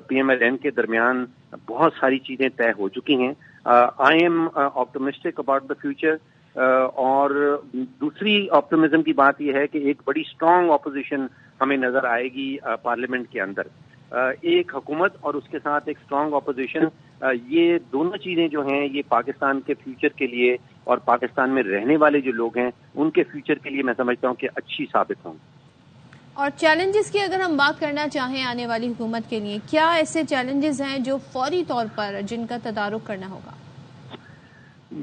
F: PMLN کے درمیان بہت ساری چیزیں طے ہو چکی ہیں. I am optimistic about the future. اور دوسری آپٹمزم کی بات یہ ہے کہ ایک بڑی اسٹرانگ اپوزیشن ہمیں نظر آئے گی پارلیمنٹ کے اندر. ایک حکومت اور اس کے ساتھ ایک اسٹرانگ اپوزیشن، یہ دونوں چیزیں جو ہیں یہ پاکستان کے فیوچر کے لیے اور پاکستان میں رہنے والے جو لوگ ہیں ان کے فیوچر کے لیے میں سمجھتا ہوں کہ اچھی ثابت ہوں.
B: اور چیلنجز کی اگر ہم بات کرنا چاہیں آنے والی حکومت کے لیے، کیا ایسے چیلنجز ہیں جو فوری طور پر جن کا تدارک کرنا ہوگا؟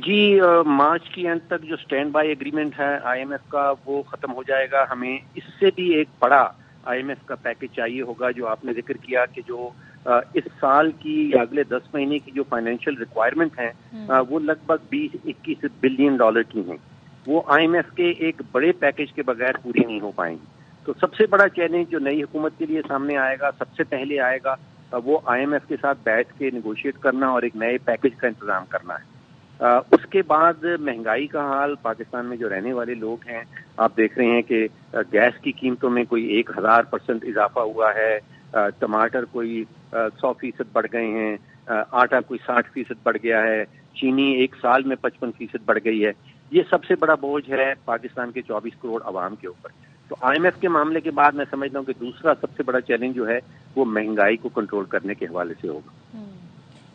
F: جی، مارچ کی اینڈ تک جو اسٹینڈ بائی ایگریمنٹ ہے IMF کا وہ ختم ہو جائے گا. ہمیں اس سے بھی ایک بڑا IMF کا پیکج چاہیے ہوگا. جو آپ نے ذکر کیا کہ جو اس سال کی یا اگلے 10 مہینے کی جو فائنینشیل ریکوائرمنٹ ہیں وہ لگ بھگ $20-21 بلین کی ہیں. وہ IMF کے ایک بڑے پیکج کے بغیر پوری نہیں ہو پائیں گی. تو سب سے بڑا چیلنج جو نئی حکومت کے لیے سامنے آئے گا، سب سے پہلے آئے گا، وہ IMF کے ساتھ بیٹھ کے نیگوشیٹ کرنا اور ایک نئے پیکج کا انتظام کرنا ہے. اس کے بعد مہنگائی کا حال، پاکستان میں جو رہنے والے لوگ ہیں، آپ دیکھ رہے ہیں کہ گیس کی قیمتوں میں کوئی 1000% اضافہ ہوا ہے، ٹماٹر کوئی 100% بڑھ گئے ہیں، آٹا کوئی 60% بڑھ گیا ہے، چینی ایک سال میں 55% بڑھ گئی ہے. یہ سب سے بڑا بوجھ ہے پاکستان کے 24 کروڑ عوام کے اوپر. تو IMF کے معاملے کے بعد میں سمجھتا ہوں کہ دوسرا سب سے بڑا چیلنج جو ہے وہ مہنگائی کو کنٹرول کرنے کے حوالے سے ہوگا.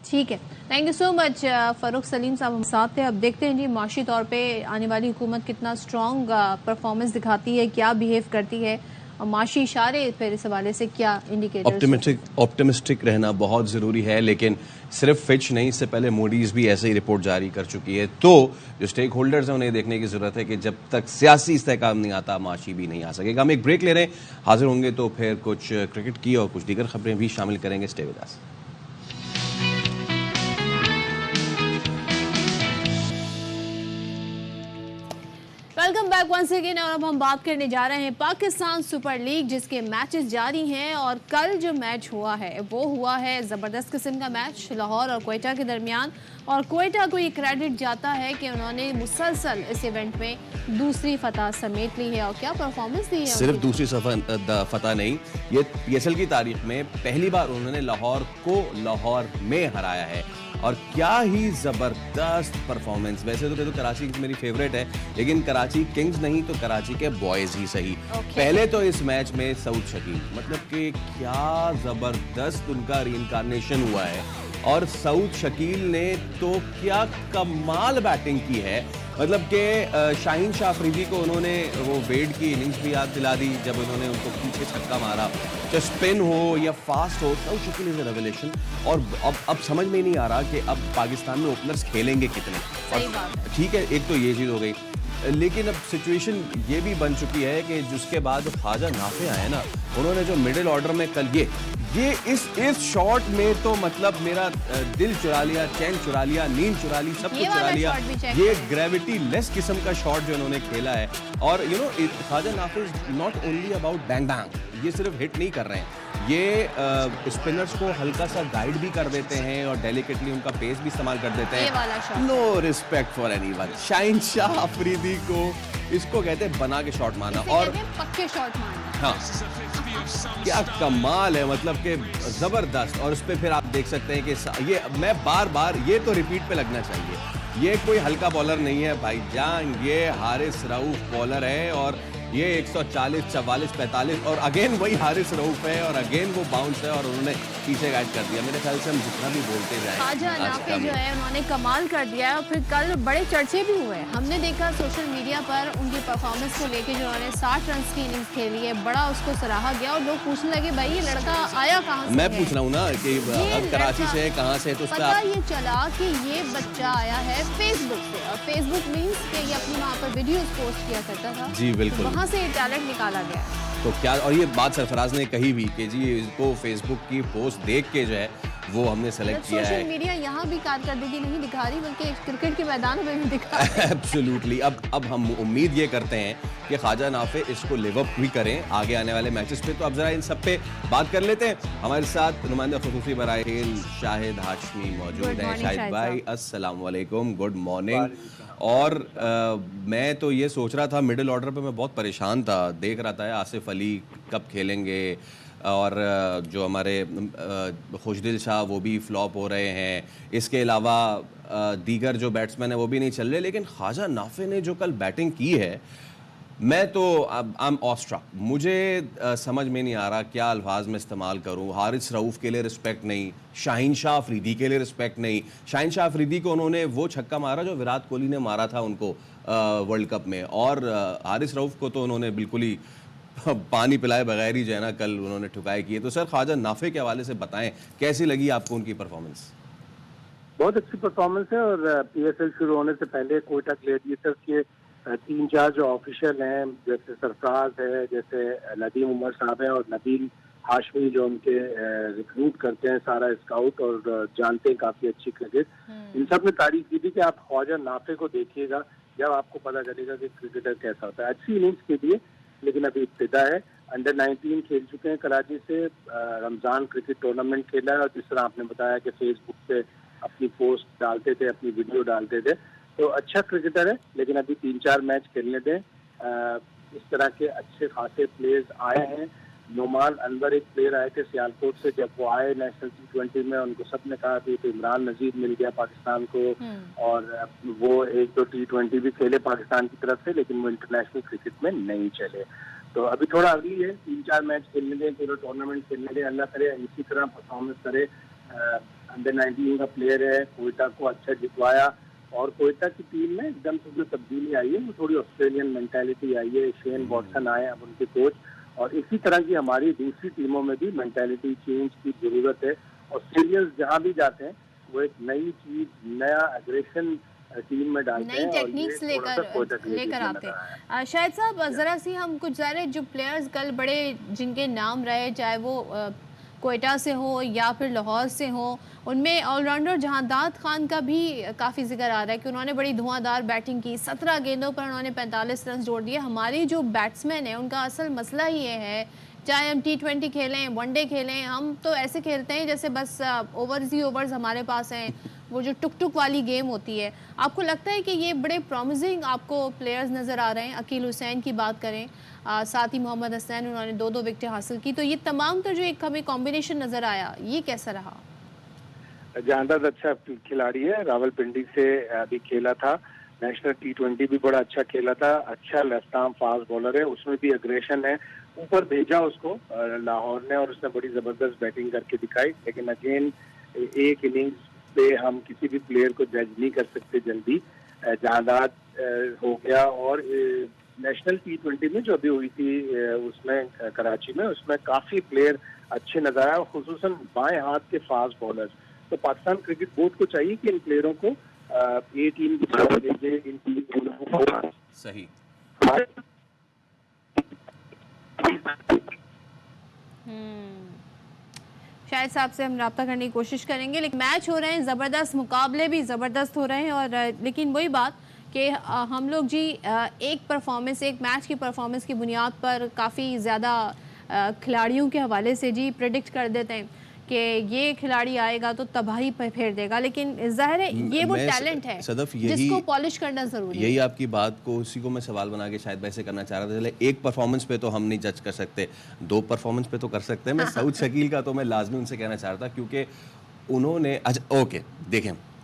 B: ٹھیک ہے، تھینک یو سو مچ فاروق سلیم صاحب ہم ساتھ تھے. اب دیکھتے ہیں جی معاشی طور پہ آنے والی حکومت کتنا اسٹرانگ پرفارمنس دکھاتی ہے، کیا بیہیو کرتی ہے، اور معاشی اشارے پھر اس حوالے سے کیا انڈیکیٹرز.
C: آپٹمسٹک رہنا بہت ضروری ہے، لیکن صرف فچ نہیں، اس سے پہلے موڈیز بھی ایسے ہی رپورٹ جاری کر چکی ہے. تو جو اسٹیک ہولڈرز ہیں انہیں دیکھنے کی ضرورت ہے کہ جب تک سیاسی استحکام نہیں آتا معاشی بھی نہیں آ سکے گا. ہم ایک بریک لے رہے ہیں، حاضر ہوں گے تو پھر کچھ کرکٹ کی اور کچھ دیگر خبریں بھی شامل کریں گے. Stay with us.
B: Welcome back once again. اور اب ہم بات کرنے جا رہے ہیں پاکستان سپر لیگ، جس کے میچز جاری ہیں. اور کل جو میچ ہوا ہے وہ ہوا ہے زبردست قسم کا میچ لاہور اور کوئٹہ کے درمیان. اور کوئٹہ کو یہ کریڈٹ جاتا ہے کہ انہوں نے مسلسل اس ایونٹ میں دوسری فتح سمیٹ لی ہے. اور کیا پرفارمنس دی ہے،
C: صرف دوسری فتح نہیں، یہ PSL کی تاریخ میں پہلی بار انہوں نے لاہور کو لاہور میں ہرایا ہے. اور کیا ہی زبردست پرفارمنس. ویسے تو کراچی میری فیوریٹ ہے، لیکن کراچی کنگز نہیں تو کراچی کے بوائز ہی صحیح. پہلے تو اس میچ میں سعود شکیل، مطلب کہ کیا زبردست ان کا ری انکارنیشن ہوا ہے. اور سعود شکیل نے تو کیا کمال بیٹنگ کی ہے. مطلب کہ شاہین شاہ افریدی کو انہوں نے وہ ویڈ کی اننگز بھی یاد دلا دی جب انہوں نے ان کو پیچھے چھکا مارا. چاہے اسپن ہو یا فاسٹ ہو، سعود شکیل از اے ریولیشن. اور اب سمجھ میں نہیں آ رہا کہ اب پاکستان میں اوپنرز کھیلیں گے کتنے. ٹھیک ہے، ایک تو یہ چیز ہو گئی، لیکن اب سچویشن یہ بھی بن چکی ہے کہ جس کے بعد خواجہ نافع آئے نا، انہوں نے جو مڈل آرڈر میں کل یہ اس شاٹ میں تو مطلب میرا دل چرا لیا، چین چرا لیا، نیند چرا لی، سب کچھ چرا لیا. یہ گریوٹی لیس قسم کا شاٹ جو انہوں نے کھیلا ہے. اور خواجہ نافع not only about being being, یہ صرف ہٹ نہیں کر رہے ہیں، یہ اسپنرز کو ہلکا سا گائیڈ بھی کر دیتے ہیں اور ڈیلیکیٹلی ان کا پیس بھی استعمال کر دیتے ہیں. نو ریسپیکٹ فار اینی ون. شاہین شاہ افریدی کو اس کو کہتے ہیں بنا کے شاٹ مارنا، اور
B: پکے شاٹ مارنا.
C: ہاں، کیا کمال ہے، مطلب کہ زبردست. اور اس پہ پھر آپ دیکھ سکتے ہیں کہ یہ میں بار بار یہ تو ریپیٹ پہ لگنا چاہیے. یہ کوئی ہلکا بولر نہیں ہے بھائی جان, یہ حارث رؤف بولر ہے اور یہ 140 44 45 اور اگین وہی حارث رؤف ہے اور اگین وہ باؤنس ہے اور انہوں نے پیچھے گائیڈ کر دیا. میرے خیال سے ہم جتنا بھی بولتے جائیں
B: خواجہ نافع جو ہے انہوں نے کمال کر دیا ہے اور پھر کل بڑے چرچے بھی ہوئے. ہم نے دیکھا سوشل میڈیا پر ان کی پرفارمنس کو لے کے جو انہوں نے 60 رنز کی اننگز کھیلی ہے, بڑا اس کو سراہا گیا اور لوگ پوچھنے لگے بھائی یہ لڑکا آیا کہاں سے.
C: میں پوچھ رہا ہوں نا کہ کراچی سے کہاں سے, تو اس
B: پتہ یہ چلا کہ یہ بچہ آیا ہے فیس بک سے, اور فیس بک مینس کہ یہ اپنی وہاں پر ویڈیوز پوسٹ کیا کرتا تھا.
C: جی بالکل,
B: وہاں سے یہ ٹیلنٹ نکالا گیا.
C: تو کیا, اور یہ بات سرفراز نے کہی بھی کہ جی اس کو فیس بک کی پوسٹ دیکھ کے جو ہے وہ ہم نے سلیکٹ کیا ہے.
B: سوشل میڈیا یہاں بھی کارکردگی نہیں دکھا رہی بلکہ کرکٹ کے میدانوں میں بھی دکھا رہی ہے.
C: ایبسلیوٹلی. اب ہم امید یہ کرتے ہیں کہ خواجہ نافع اس کو لیو اپ بھی کریں آگے آنے والے میچز پہ. تو اب ذرا ان سب پہ بات کر لیتے ہیں. ہمارے ساتھ نمائندہ خصوصی برائے کھیل شاہد ہاشمی موجود ہیں. شاہد بھائی السلام علیکم, گڈ مارننگ. اور میں تو یہ سوچ رہا تھا مڈل آرڈر پہ میں بہت پریشان تھا, دیکھ رہا تھا آصف علی کب کھیلیں گے اور جو ہمارے خوشدل شاہ وہ بھی فلاپ ہو رہے ہیں, اس کے علاوہ دیگر جو بیٹسمین ہیں وہ بھی نہیں چل رہے. لیکن خواجہ نافع نے جو کل بیٹنگ کی ہے, میں تو آئی ایم آسٹرک. مجھے سمجھ میں نہیں آ رہا کیا الفاظ میں استعمال کروں. حارث رؤف کے لیے رسپیکٹ نہیں, شاہین شاہ افریدی کے لیے رسپیکٹ نہیں. شاہین شاہ افریدی کو انہوں نے وہ چھکا مارا جو وراٹ کوہلی نے مارا تھا ان کو ورلڈ کپ میں, اور حارث رؤف کو تو انہوں نے بالکل ہی پانی پلائے بغیر ہی جو ہے نا کل انہوں نے ٹھکائے کیے. تو سر خواجہ نافع کے حوالے سے بتائیں کیسی لگی آپ کو ان کی پرفارمنس؟
F: بہت اچھی پرفارمنس ہے, اور پی ایس ایل شروع ہونے سے پہلے کوئٹہ گلیڈیٹرز کے 3-4 جو آفیشل ہیں جیسے سرفراز ہے, جیسے ندیم عمر صاحب ہیں, اور نبیل ہاشمی جو ان کے ریکروٹ کرتے ہیں سارا اسکاؤٹ اور جانتے ہیں کافی اچھی کرکٹ, ان سب نے تعریف کی تھی کہ آپ خواجہ نافع کو دیکھیے گا جب آپ کو پتا چلے گا کہ کرکٹر کیسا ہوتا ہے. اچھی اننگز کے لیے لیکن ابھی ابتدا ہے. انڈر 19 کھیل چکے ہیں کراچی سے, رمضان کرکٹ ٹورنامنٹ کھیلا ہے, اور جس طرح آپ نے بتایا کہ فیس بک پہ اپنی پوسٹ ڈالتے تھے, اپنی ویڈیو ڈالتے تھے, تو اچھا کرکٹر ہے. لیکن ابھی 3-4 میچ کھیلنے دیں. اس طرح کے اچھے خاصے پلیئرز آئے ہیں. نعمان انور ایک پلیئر آئے تھے سیالکوٹ سے, جب وہ آئے نیشنل T20 میں ان کو سب نے کہا کہ عمران نذیر مل گیا پاکستان کو, اور وہ 1-2 T20 بھی کھیلے پاکستان کی طرف سے, لیکن وہ انٹرنیشنل کرکٹ میں نہیں چلے. تو ابھی تھوڑا اگلی ہے, 3-4 میچ کھیلنے دیں, پورا ٹورنامنٹ کھیلنے دیں. اللہ کرے اسی طرح پرفارمنس کرے. انڈر 19 کا پلیئر ہے, کوئٹہ کو اچھا جتوایا, اور کوئٹہ کی ٹیم میں ایک دم سے جو تبدیلی آئی ہے وہ تھوڑی آسٹریلین مینٹیلٹی آئی ہے. شین واٹسن آئے اب ان کے کوچ, اور اسی طرح کی ہماری دوسری ٹیموں میں بھی مینٹیلٹی چینج کی ضرورت ہے. آسٹریلینز جہاں بھی جاتے ہیں وہ ایک نئی چیز, نیا اگریشن ٹیم میں ڈالتے ہیں,
B: نئی ٹیکنیکس لے کر آتے ہیں. شاہد صاحب ذرا سی ہم کچھ ظاہر جو پلیئرز کل بڑے جن کے نام رہے, چاہے وہ کوئٹہ سے ہو یا پھر لاہور سے ہوں, ان میں آل راؤنڈر جہانداد خان کا بھی کافی ذکر آ رہا ہے کہ انہوں نے بڑی دھواں دار بیٹنگ کی. 17 گیندوں پر انہوں نے 45 رنز جوڑ دیے. ہماری جو بیٹسمین ہیں ان کا اصل مسئلہ یہ ہے, چاہے ہم T20 کھیلیں, ون ڈے کھیلیں, ہم تو ایسے کھیلتے ہیں جیسے بس اوورز ہی اوورز ہمارے پاس ہیں, وہ جو ٹک ٹک والی گیم ہوتی ہے. آپ کو لگتا ہے کہ یہ بڑے پرومزنگ آپ کو پلیئرز نظر آ رہے ہیں؟ عقیل حسین کی بات کریں, ساتھ ہی محمد حسین, انہوں نے 2 وکٹیں حاصل کی. تو یہ تمام کا جو ایک ہمیں کمبینیشن نظر آیا, یہ کیسا رہا؟
G: جہانداد اچھا کھلاڑی ہے, راول پنڈی سے ابھی کھیلا تھا, نیشنل T20 بھی بڑا اچھا کھیلا تھا, اچھا لیفٹ آرم فاسٹ بالر ہے, اس میں بھی اگریشن ہے. اوپر بھیجا اس کو لاہور نے اور اس نے بڑی زبردست بیٹنگ کر کے دکھائی. لیکن اگین ایک اننگز پہ ہم کسی بھی پلیئر کو جج نہیں کر سکتے جلدی. جہانداد ہو گیا, اور نیشنل T20 میں جو ابھی ہوئی تھی اس میں کراچی میں, اس میں کافی پلیئر اچھے نظر آئے, خصوصاً بائیں ہاتھ کے فاسٹ بالر. تو پاکستان کرکٹ بورڈ کو چاہیے کہ ان پلیئروں کو اے ٹیم کی طرف بھیجے. ان ٹیموں کو
C: صحیح
B: شاہد صاحب سے ہم رابطہ کرنے کی کوشش کریں گے. لیکن میچ ہو رہے ہیں زبردست, مقابلے بھی زبردست ہو رہے ہیں, اور لیکن وہی بات کہ ہم لوگ جی ایک پرفارمنس, ایک میچ کی پرفارمنس کی بنیاد پر کافی زیادہ کھلاڑیوں کے حوالے سے جی پریڈکٹ کر دیتے ہیں کہ یہ کھلاڑی آئے گا تو تباہی پھیر دے گا. لیکن ظاہر ہے یہ وہ ٹیلنٹ ہے جس کو پالش کرنا ضروری ہے.
C: یہی آپ کی بات کو, اسی کو میں سوال بنا کے شاید ویسے کرنا چاہ رہا تھا. ایک پرفارمنس پہ تو ہم نہیں جج کر سکتے, 2 پرفارمنس پہ تو کر سکتے ہیں. میں سعود شکیل کا تو میں لازمی ان سے کہنا چاہ رہا تھا, کیونکہ انہوں نے اوکے دیکھیں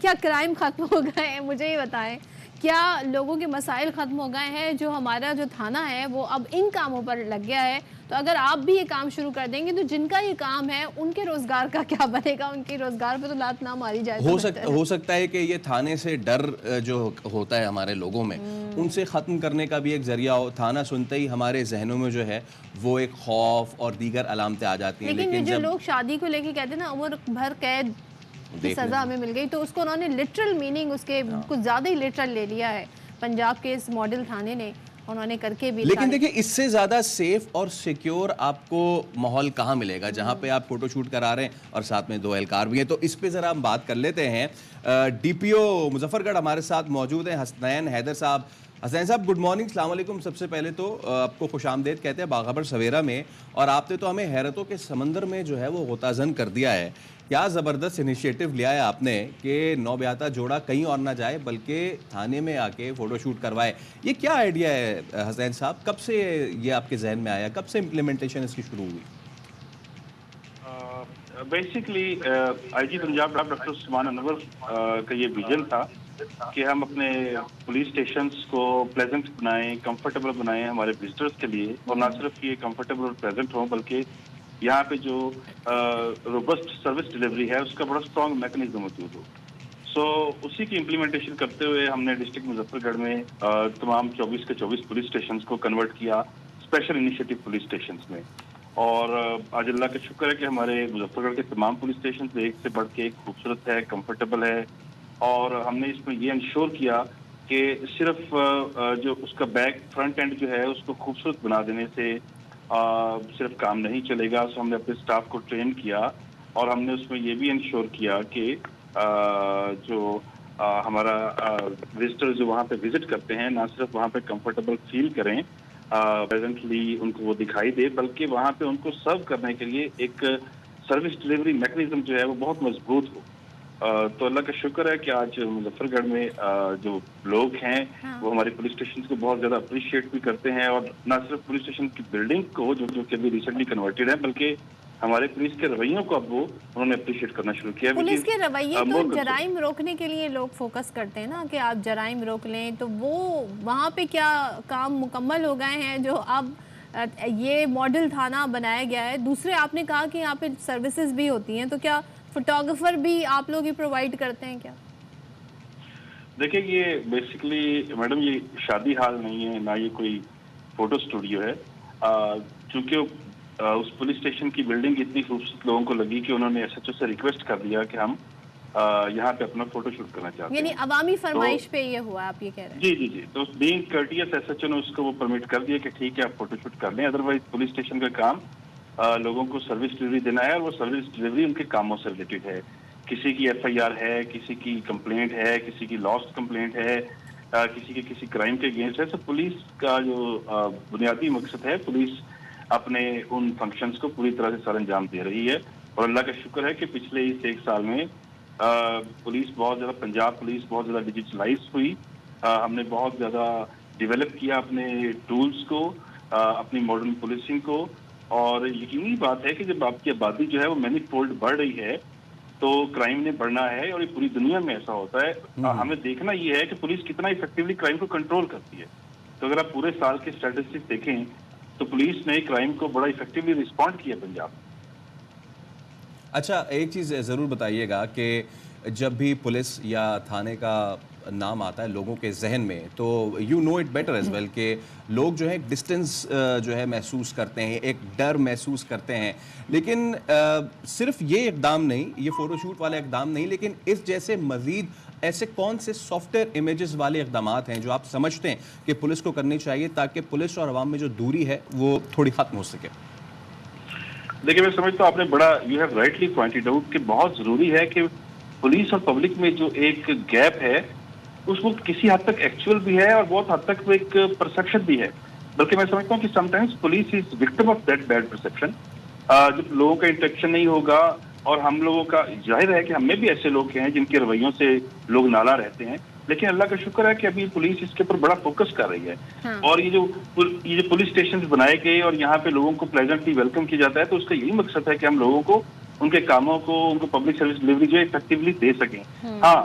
B: کیا کرائم ختم ہو گئے ہیں؟ مجھے یہ بتائیں، کیا لوگوں کے مسائل ختم ہو گئے ہیں؟ جو ہمارا جو تھانہ ہے وہ اب ان کاموں پر لگ گیا ہے، تو اگر آپ بھی یہ کام شروع کر دیں گے تو جن کا یہ کام ہے ان کے روزگار کا کیا بنے گا؟ ان کے روزگار پہ تو لات نہ ماری جائے۔
C: ہو سکتا ہے کہ یہ تھانے سے ڈر جو ہوتا ہے ہمارے لوگوں میں، ان سے ختم کرنے کا بھی ایک ذریعہ ہو۔ تھانہ سنتے ہی ہمارے ذہنوں میں جو ہے وہ ایک خوف اور دیگر علامتیں آ جاتی ہیں،
B: لیکن جو لوگ شادی کو لے کے کہتے ہیں نا عمر بھر قید کی سزا ہمیں مل گئی، تو اس کو انہوں نے لٹرل میننگ اس کے کچھ زیادہ ہی لٹرل لے لیا ہے پنجاب کے اس ماڈل تھانے نے، انہوں نے کر کے بھی۔
C: لیکن دیکھیں اس سے زیادہ سیف اور سیکیور آپ کو ماحول کہاں ملے گا جہاں پہ آپ فوٹو شوٹ کرا رہے ہیں اور ساتھ میں 2 اہلکار بھی ہیں؟ تو اس پہ ذرا ہم بات کر لیتے ہیں۔ ڈی پی او مظفر گڑھ ہمارے ساتھ موجود ہیں، حسنین حیدر صاحب۔ حسنین صاحب گڈ مارننگ، السلام علیکم۔ سب سے پہلے تو آپ کو خوش آمدید کہتے ہیں باخبر سویرا میں، اور آپ نے تو ہمیں حیرتوں کے سمندر میں جو ہے وہ غوطہ زن کر دیا ہے۔ کیا زبردست انیشیٹو لیا ہے آپ نے کہ نوبیاتا جوڑا کہیں اور نہ جائے بلکہ تھانے میں آ کے فوٹو شوٹ کروائے۔ یہ کیا آئیڈیا ہے حسین صاحب؟ کب سے یہ آپ کے ذہن میں آیا؟ کب سے امپلیمنٹیشن اس کی شروع ہوئی؟
H: Basically I G Punjab doctor Usman Anwar کا یہ ویژن تھا کہ ہم اپنے پولیس اسٹیشنز کو پلیزنٹ بنائیں، کمفرٹیبل بنائیں ہمارے وزٹرز کے لیے، اور نہ صرف یہ کمفرٹیبل اور پلیزنٹ ہوں بلکہ یہاں پہ جو روبسٹ سروس ڈلیوری ہے اس کا بڑا اسٹرانگ میکنزم موجود ہو۔ سو اسی کی امپلیمنٹیشن کرتے ہوئے ہم نے ڈسٹرکٹ مظفر گڑھ میں تمام 24 کے 24 پولیس اسٹیشنز کو کنورٹ کیا اسپیشل انیشیٹو پولیس اسٹیشنز میں، اور آج اللہ کا شکر ہے کہ ہمارے مظفر گڑھ کے تمام پولیس اسٹیشنز ایک سے بڑھ کے ایک خوبصورت ہے، کمفرٹیبل ہے، اور ہم نے اس میں یہ انشور کیا کہ صرف جو اس کا بیک فرنٹ اینڈ جو ہے اس کو خوبصورت بنا دینے سے صرف کام نہیں چلے گا۔ سو ہم نے اپنے اسٹاف کو ٹرین کیا، اور ہم نے اس میں یہ بھی انشور کیا کہ جو ہمارا وزٹر جو وہاں پہ وزٹ کرتے ہیں نہ صرف وہاں پہ کمفرٹیبل فیل کریں، پریزنٹلی ان کو وہ دکھائی دے، بلکہ وہاں پہ ان کو سرو کرنے کے لیے ایک سروس ڈلیوری میکنزم جو ہے وہ بہت مضبوط ہو۔ تو اللہ کا شکر ہے کہ آج مظفر گڑھ میں جو لوگ ہیں وہ ہماری پولیس اسٹیشن کو بہت زیادہ اپریشیٹ بھی کرتے ہیں، اور نہ صرف پولیس اسٹیشن کی بلڈنگ کو جو کہ ابھی ریسنٹلی کنورٹیڈ ہے بلکہ ہمارے پولیس کے رویوں کو اب وہ انہوں نے اپریشیٹ کرنا شروع کیا۔
B: پولیس کے رویے تو جرائم روکنے کے لیے لوگ فوکس کرتے ہیں نا کہ آپ جرائم روک لیں، تو وہ وہاں پہ کیا کام مکمل ہو گئے ہیں جو اب یہ ماڈل تھانہ بنایا گیا ہے؟ دوسرے آپ نے کہا کہ یہاں پہ سروسز بھی ہوتی ہیں، تو کیا فوٹوگرافر بھی آپ لوگ ہی پرووائڈ کرتے ہیں کیا؟
H: دیکھیں یہ بیسیکلی میڈم یہ شادی ہال نہیں ہے، نہ یہ کوئی فوٹو اسٹوڈیو ہے، چونکہ اس پولیس اسٹیشن کی بلڈنگ اتنی خوبصورت لوگوں کو لگی کہ انہوں نے ایس ایچ او سے ریکویسٹ کر دیا کہ ہم یہاں پہ اپنا فوٹو شوٹ کرنا چاہتے ہیں،
B: یعنی عوامی فرمائش پہ یہ ہوا آپ یہ کہہ رہے ہیں؟
H: جی تو بینگ کرٹیس ایس ایچ او نے اس کو وہ پرمٹ کر دیا کہ ٹھیک ہے آپ فوٹو شوٹ کر لیں، ادروائز پولیس اسٹیشن کا کام لوگوں کو سروس ڈلیوری دینا ہے، اور وہ سروس ڈلیوری ان کے کاموں سے ریلیٹڈ ہے۔ کسی کی ایف آئی آر ہے، کسی کی کمپلینٹ ہے، کسی کی لاسٹ کمپلینٹ ہے، کسی کے کسی کرائم کے اگینسٹ ہے، تو پولیس کا جو بنیادی مقصد ہے پولیس اپنے ان فنکشنز کو پوری طرح سے سر انجام دے رہی ہے، اور اللہ کا شکر ہے کہ پچھلے اس 1 سال میں پولیس بہت زیادہ پنجاب پولیس بہت زیادہ ڈیجیٹلائز ہوئی، ہم نے بہت زیادہ ڈیولپ کیا اپنے ٹولز کو، اپنی ماڈرن پولیسنگ کو، اور یقینی بات ہے کہ جب آپ کی آبادی جو ہے وہ مینی فولڈ بڑھ رہی ہے تو کرائم نے بڑھنا ہے، اور یہ پوری دنیا میں ایسا ہوتا ہے۔ ہمیں دیکھنا یہ ہے کہ پولیس کتنا افیکٹولی کرائم کو کنٹرول کرتی ہے۔ تو اگر آپ پورے سال کے اسٹیٹسٹکس دیکھیں تو پولیس نے کرائم کو بڑا افیکٹولی رسپونڈ کیا پنجاب۔
C: اچھا ایک چیز ضرور بتائیے گا کہ جب بھی پولیس یا تھانے کا نام آتا ہے لوگوں کے ذہن میں تو you know it better as well کہ لوگ جو ہے ایک ڈسٹینس جو ہے محسوس کرتے ہیں، ایک ڈر محسوس کرتے ہیں، لیکن صرف یہ اقدام نہیں، یہ فوٹو شوٹ والا اقدام نہیں، لیکن اس جیسے مزید ایسے کون سے سافٹ ویئر امیجز والے اقدامات ہیں جو آپ سمجھتے ہیں کہ پولیس کو کرنی چاہیے تاکہ پولیس اور عوام میں جو دوری ہے وہ تھوڑی ختم ہو سکے؟
H: دیکھیں میں سمجھتا ہوں آپ نے بڑا you have rightly pointed out کہ بہت ضروری ہے کہ پولیس اور پبلک میں جو ایک گیپ ہے اس وقت کسی حد تک ایکچوئل بھی ہے اور بہت حد تک وہ ایک پرسیپشن بھی ہے، بلکہ میں سمجھتا ہوں کہ some times police is victim of that bad perception. جب لوگوں کا انٹریکشن نہیں ہوگا اور ہم لوگوں کا ظاہر ہے کہ ہم میں بھی ایسے لوگ ہیں جن کے رویوں سے لوگ نالا رہتے ہیں، لیکن اللہ کا شکر ہے کہ ابھی پولیس اس کے اوپر بڑا فوکس کر رہی ہے، اور یہ جو پولیس اسٹیشن بنائے گئے اور یہاں پہ لوگوں کو پلیزنٹلی ویلکم کیا جاتا ہے تو اس کا یہی مقصد ہے کہ ہم لوگوں کو ان کے کاموں کو ان کو پبلک سروس ڈلیوری جو ہے افیکٹولی دے سکیں۔ ہاں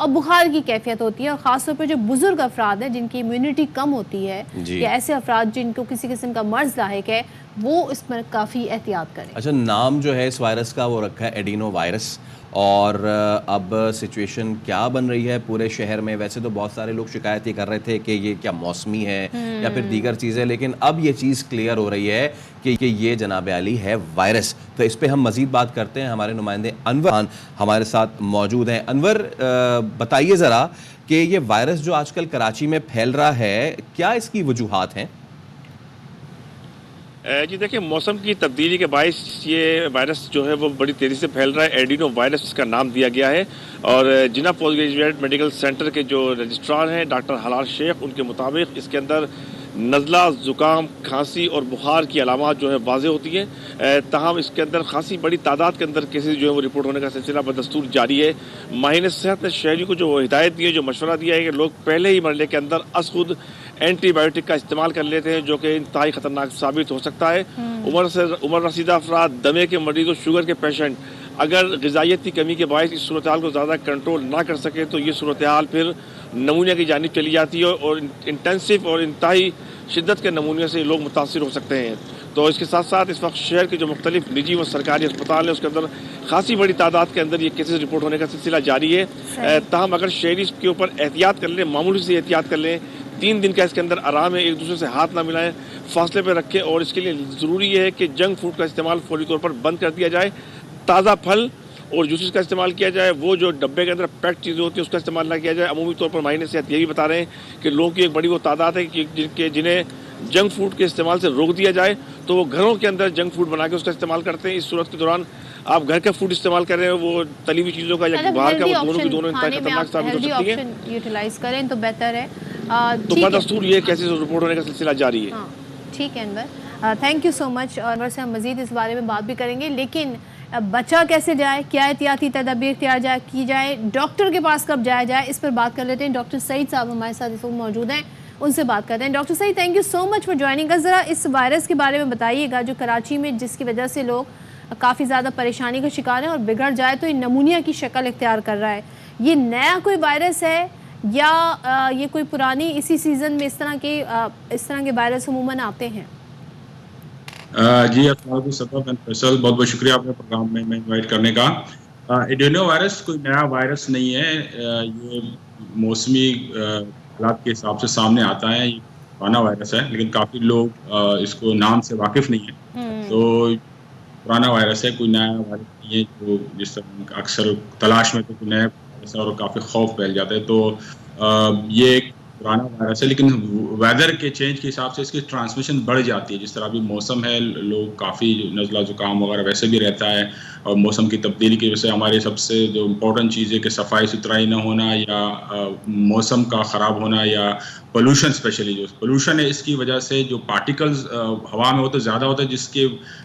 B: اور بخار کی کیفیت ہوتی ہے، اور خاص طور پر جو بزرگ افراد ہیں جن کی امیونٹی کم ہوتی ہے یا ایسے افراد جن کو کسی قسم کا مرض لاحق ہے، وہ اس پر کافی احتیاط کریں۔
C: اچھا، نام جو ہے اس وائرس کا وہ رکھا ہے ایڈینو وائرس، اور اب سچویشن کیا بن رہی ہے پورے شہر میں؟ ویسے تو بہت سارے لوگ شکایت یہ کر رہے تھے کہ یہ کیا موسمی ہے یا پھر دیگر چیزیں، لیکن اب یہ چیز کلیئر ہو رہی ہے کہ یہ جناب عالی ہے وائرس۔ تو اس پہ ہم مزید بات کرتے ہیں، ہمارے نمائندے انور خان ہمارے ساتھ موجود ہیں۔ انور، بتائیے ذرا کہ یہ وائرس جو آج کل کراچی میں پھیل رہا ہے، کیا اس کی وجوہات ہیں؟
I: جی دیکھیں، موسم کی تبدیلی کے باعث یہ وائرس جو ہے وہ بڑی تیزی سے پھیل رہا ہے۔ ایڈینو وائرس اس کا نام دیا گیا ہے، اور جناح پوسٹ گریجویٹ میڈیکل سینٹر کے جو رجسٹرار ہیں ڈاکٹر حلال شیخ، ان کے مطابق اس کے اندر نزلہ، زکام، کھانسی اور بخار کی علامات جو ہے واضح ہوتی ہیں، تاہم اس کے اندر خاصی بڑی تعداد کے اندر کیسز جو ہے وہ رپورٹ ہونے کا سلسلہ بدستور جاری ہے۔ ماہرین صحت نے شہریوں کو جو ہدایت دی ہے، جو مشورہ دیا ہے کہ لوگ پہلے ہی مرحلے کے اندر از خود اینٹی بایوٹک کا استعمال کر لیتے ہیں، جو کہ انتہائی خطرناک ثابت ہو سکتا ہے۔ عمر رسیدہ افراد، دمے کے مریض اور شوگر کے پیشنٹ اگر غذائیت کی کمی کے باعث اس صورتحال کو زیادہ کنٹرول نہ کر سکے تو یہ صورتحال پھر نمونیا کی جانب چلی جاتی ہے، اور انٹینسو اور انتہائی شدت کے نمونیا سے لوگ متاثر ہو سکتے ہیں۔ تو اس کے ساتھ ساتھ اس وقت شہر کے جو مختلف نجی و سرکاری اسپتال ہیں اس کے اندر خاصی بڑی تعداد کے اندر یہ کیسز رپورٹ ہونے کا سلسلہ جاری ہے۔ تاہم اگر شہری اس کے اوپر احتیاط کر لیں، معمولی سے احتیاط کر لیں، 3 دن کا اس کے اندر آرام ہے، ایک دوسرے سے ہاتھ نہ ملائیں، فاصلے پہ رکھیں، اور اس کے لیے ضروری یہ ہے کہ جنک فوڈ کا استعمال فوری طور پر بند کر دیا جائے، تازہ پھل اور جوسز کا استعمال کیا جائے، وہ جو ڈبے کے اندر پیکڈ چیزیں ہوتی ہیں اس کا استعمال نہ کیا جائے۔ عمومی طور پر ماہرین صحت یہ بھی بتا رہے ہیں کہ لوگوں کی ایک بڑی وہ تعداد ہے کہ جنہیں جنک فوڈ کے استعمال سے روک دیا جائے تو وہ گھروں کے اندر جنک فوڈ بنا کے اس کا استعمال کرتے ہیں۔ اس صورت کے دوران آپ گھر کا فوڈ استعمال کر رہے ہیں، وہ تلی ہوئی چیزوں کا یا باہر کا، وہ دونوں انتہائی خطرناک ثابت ہو سکتی ہیں،
B: یوٹیلائز کریں تو بہتر ہے۔
I: تو بدستور یہ کیسے رپورٹ ہونے کا سلسلہ جاری ہے۔
B: ٹھیک ہے انور، تھینک یو سو مچ، اور انور سے ہم مزید اس بارے میں بات بھی کریں گے، لیکن بچا کیسے جائے، کیا احتیاطی تدابیر اختیار کی جائے، ڈاکٹر کے پاس کب جایا جائے، اس پر بات کر لیتے ہیں۔ ڈاکٹر سعید صاحب ہمارے ساتھ اس وقت موجود ہیں، ان سے بات کرتے ہیں۔ Doctor Saeed, thank you so much for joining اس۔ ذرا اس وائرس کے بارے میں بتائیے گا جو کراچی میں جس کی وجہ سے لوگ کافی زیادہ پریشانی کا شکار ہیں، اور بگڑ جائے تو یہ نمونیا کی شکل اختیار کر رہا ہے، یہ نیا کوئی وائرس ہے یا یہ کوئی پرانی اسی سیزن میں اس طرح کے وائرس عموماً آتے ہیں؟
J: جی السلام علیکم صدر فیصل، بہت بہت شکریہ آپ نے پروگرام میں انوائٹ کرنے کا۔ ایڈینو وائرس کوئی نیا وائرس نہیں ہے، یہ موسمی حالات کے حساب سے سامنے آتا ہے، یہ پرانا وائرس ہے، لیکن کافی لوگ اس کو نام سے واقف نہیں ہیں، تو پرانا وائرس ہے، کوئی نیا وائرس نہیں ہے، جو جس طرح اکثر تلاش میں تو کوئی نیا وائرس ہے اور کافی خوف پھیل جاتا ہے، تو یہ ایک پرانا وائرس ہے، لیکن ویدر کے چینج کے حساب سے اس کی ٹرانسمیشن بڑھ جاتی ہے۔ جس طرح ابھی موسم ہے، لوگ کافی نزلہ زکام وغیرہ ویسے بھی رہتا ہے، اور موسم کی تبدیلی کی وجہ سے ہمارے سب سے جو امپورٹنٹ چیز ہے کہ صفائی ستھرائی نہ ہونا، یا موسم کا خراب ہونا، یا پولوشن، اسپیشلی جو پولوشن ہے اس کی وجہ سے جو پارٹیکلز ہوا میں ہوتے زیادہ ہوتا ہے،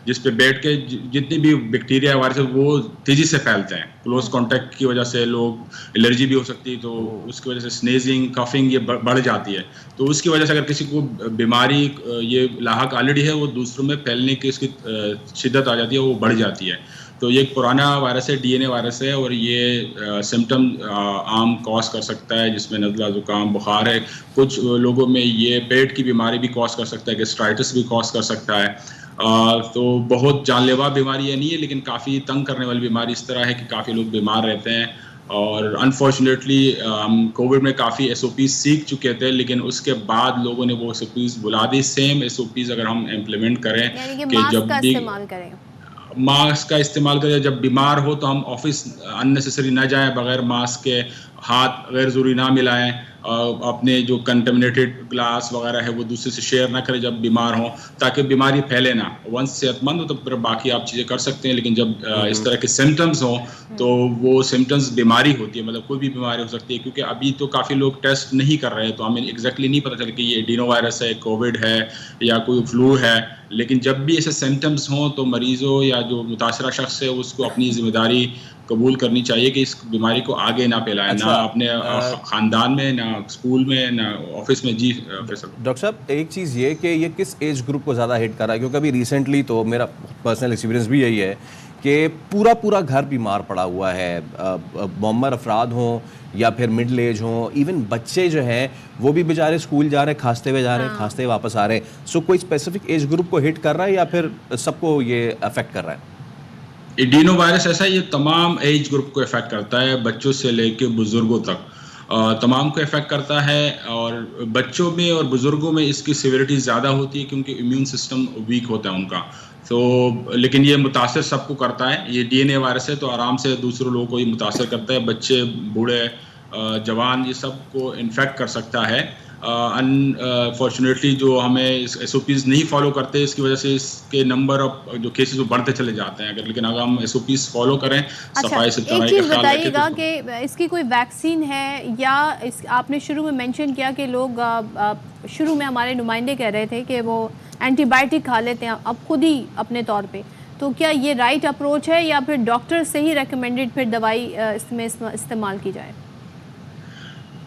J: جس پہ بیٹھ کے جتنی بھی بیکٹیریا وائرس وہ تیزی سے پھیلتے ہیں، کلوز کانٹیکٹ کی وجہ سے لوگ الرجی بھی ہو سکتی ہے، تو اس کی وجہ سے سنیزنگ، کفنگ یہ بڑھ جاتی ہے، تو اس کی وجہ سے اگر کسی کو بیماری یہ لاحق آلریڈی ہے وہ دوسروں میں پھیلنے کی اس کی شدت آ جاتی ہے، وہ بڑھ جاتی ہے۔ تو یہ ایک پرانا وائرس ہے، ڈی این اے وائرس ہے، اور یہ سمٹم عام کاز کر سکتا ہے، جس میں نزلہ زکام، بخار ہے، کچھ لوگوں میں یہ پیٹ کی بیماری بھی کاز کر سکتا ہے، گیسٹرائٹس بھی کاز کر سکتا ہے، تو بہت جان لیوا بیماری یہ نہیں ہے، لیکن کافی تنگ کرنے والی بیماری اس طرح ہے کہ کافی لوگ بیمار رہتے ہیں، اور انفارچونیٹلی ہم کووڈ میں کافی ایس او پیز سیکھ چکے تھے، لیکن اس کے بعد لوگوں نے وہ ایس او پیز بلا دی۔ سیم ایس او پیز اگر ہم امپلیمنٹ کریں کہ جب بھی ماسک کا استعمال کریں، جب بیمار ہو تو ہم آفس اننیسیسری نہ جائیں بغیر ماسک کے، ہاتھ غیر ضروری نہ ملائیں، اپنے جو کنٹمنیٹڈ گلاس وغیرہ ہے وہ دوسرے سے شیئر نہ کریں جب بیمار ہوں، تاکہ بیماری پھیلے نہ۔ ونس صحت مند ہو تو پھر باقی آپ چیزیں کر سکتے ہیں، لیکن جب اس طرح کے سمٹمز ہوں تو وہ سمٹمز بیماری ہوتی ہے، مطلب کوئی بھی بیماری ہو سکتی ہے، کیونکہ ابھی تو کافی لوگ ٹیسٹ نہیں کر رہے ہیں، تو ہمیں ایگزیکٹلی نہیں پتہ چل کہ یہ ایڈینو وائرس ہے، کووڈ ہے یا کوئی فلو ہے، لیکن جب بھی ایسے سمٹمز ہوں تو مریضوں یا جو متاثرہ شخص ہے اس کو اپنی ذمہ داری قبول کرنی چاہیے کہ اس بیماری کو آگے نہ پھیلائے، نہ اپنے خاندان میں، نہ اسکول میں، نہ آفس میں۔ جی
C: ڈاکٹر صاحب، ایک چیز یہ کہ یہ کس ایج گروپ کو زیادہ ہٹ کر رہا ہے، کیونکہ ابھی ریسنٹلی تو میرا پرسنل ایکسپیرینس بھی یہی ہے کہ پورا گھر بیمار پڑا ہوا ہے، معمر افراد ہوں یا پھر مڈل ایج ہوں، ایون بچے جو ہیں وہ بھی بیچارے اسکول جا رہے ہیں، کھانستے ہوئے جا رہے ہیں، کھانستے واپس آ رہے ہیں. سو کوئی اسپیسیفک ایج گروپ کو ہٹ کر رہا ہے یا پھر سب کو یہ افیکٹ کر رہا ہے؟
J: ایڈینو وائرس ایسا یہ تمام ایج گروپ کو افیکٹ کرتا ہے، بچوں سے لے کے بزرگوں تک تمام کو افیکٹ کرتا ہے. اور بچوں میں اور بزرگوں میں اس کی سیویرٹی زیادہ ہوتی ہے کیونکہ امیون سسٹم ویک ہوتا ہے ان کا. تو لیکن یہ متاثر سب کو کرتا ہے. یہ ڈی این اے وائرس ہے تو آرام سے دوسرے لوگوں کو یہ متاثر کرتا ہے، بچے، بوڑھے، جوان، یہ سب کو انفیکٹ کر سکتا ہے. انفارچونیٹلی جو ہمیں ایس او پیز نہیں فالو کرتے، اس کی وجہ سے اس کے نمبر آف جو کیسز وہ بڑھتے چلے جاتے ہیں. لیکن اگر ہم ایس او پیز فالو کریں، صفائی ستھرائی کا خیال رکھیں.
B: ایک چیز بتائیے گا کہ اس کی کوئی ویکسین ہے یا آپ نے شروع میں مینشن کیا کہ لوگ شروع میں ہمارے نمائندے کہہ رہے تھے کہ وہ اینٹی بائیوٹک کھا لیتے ہیں اب خود ہی اپنے طور پہ، تو کیا یہ رائٹ اپروچ ہے یا پھر ڈاکٹر سے ہی ریکمینڈڈ پھر دوائی اس میں استعمال کی جائے؟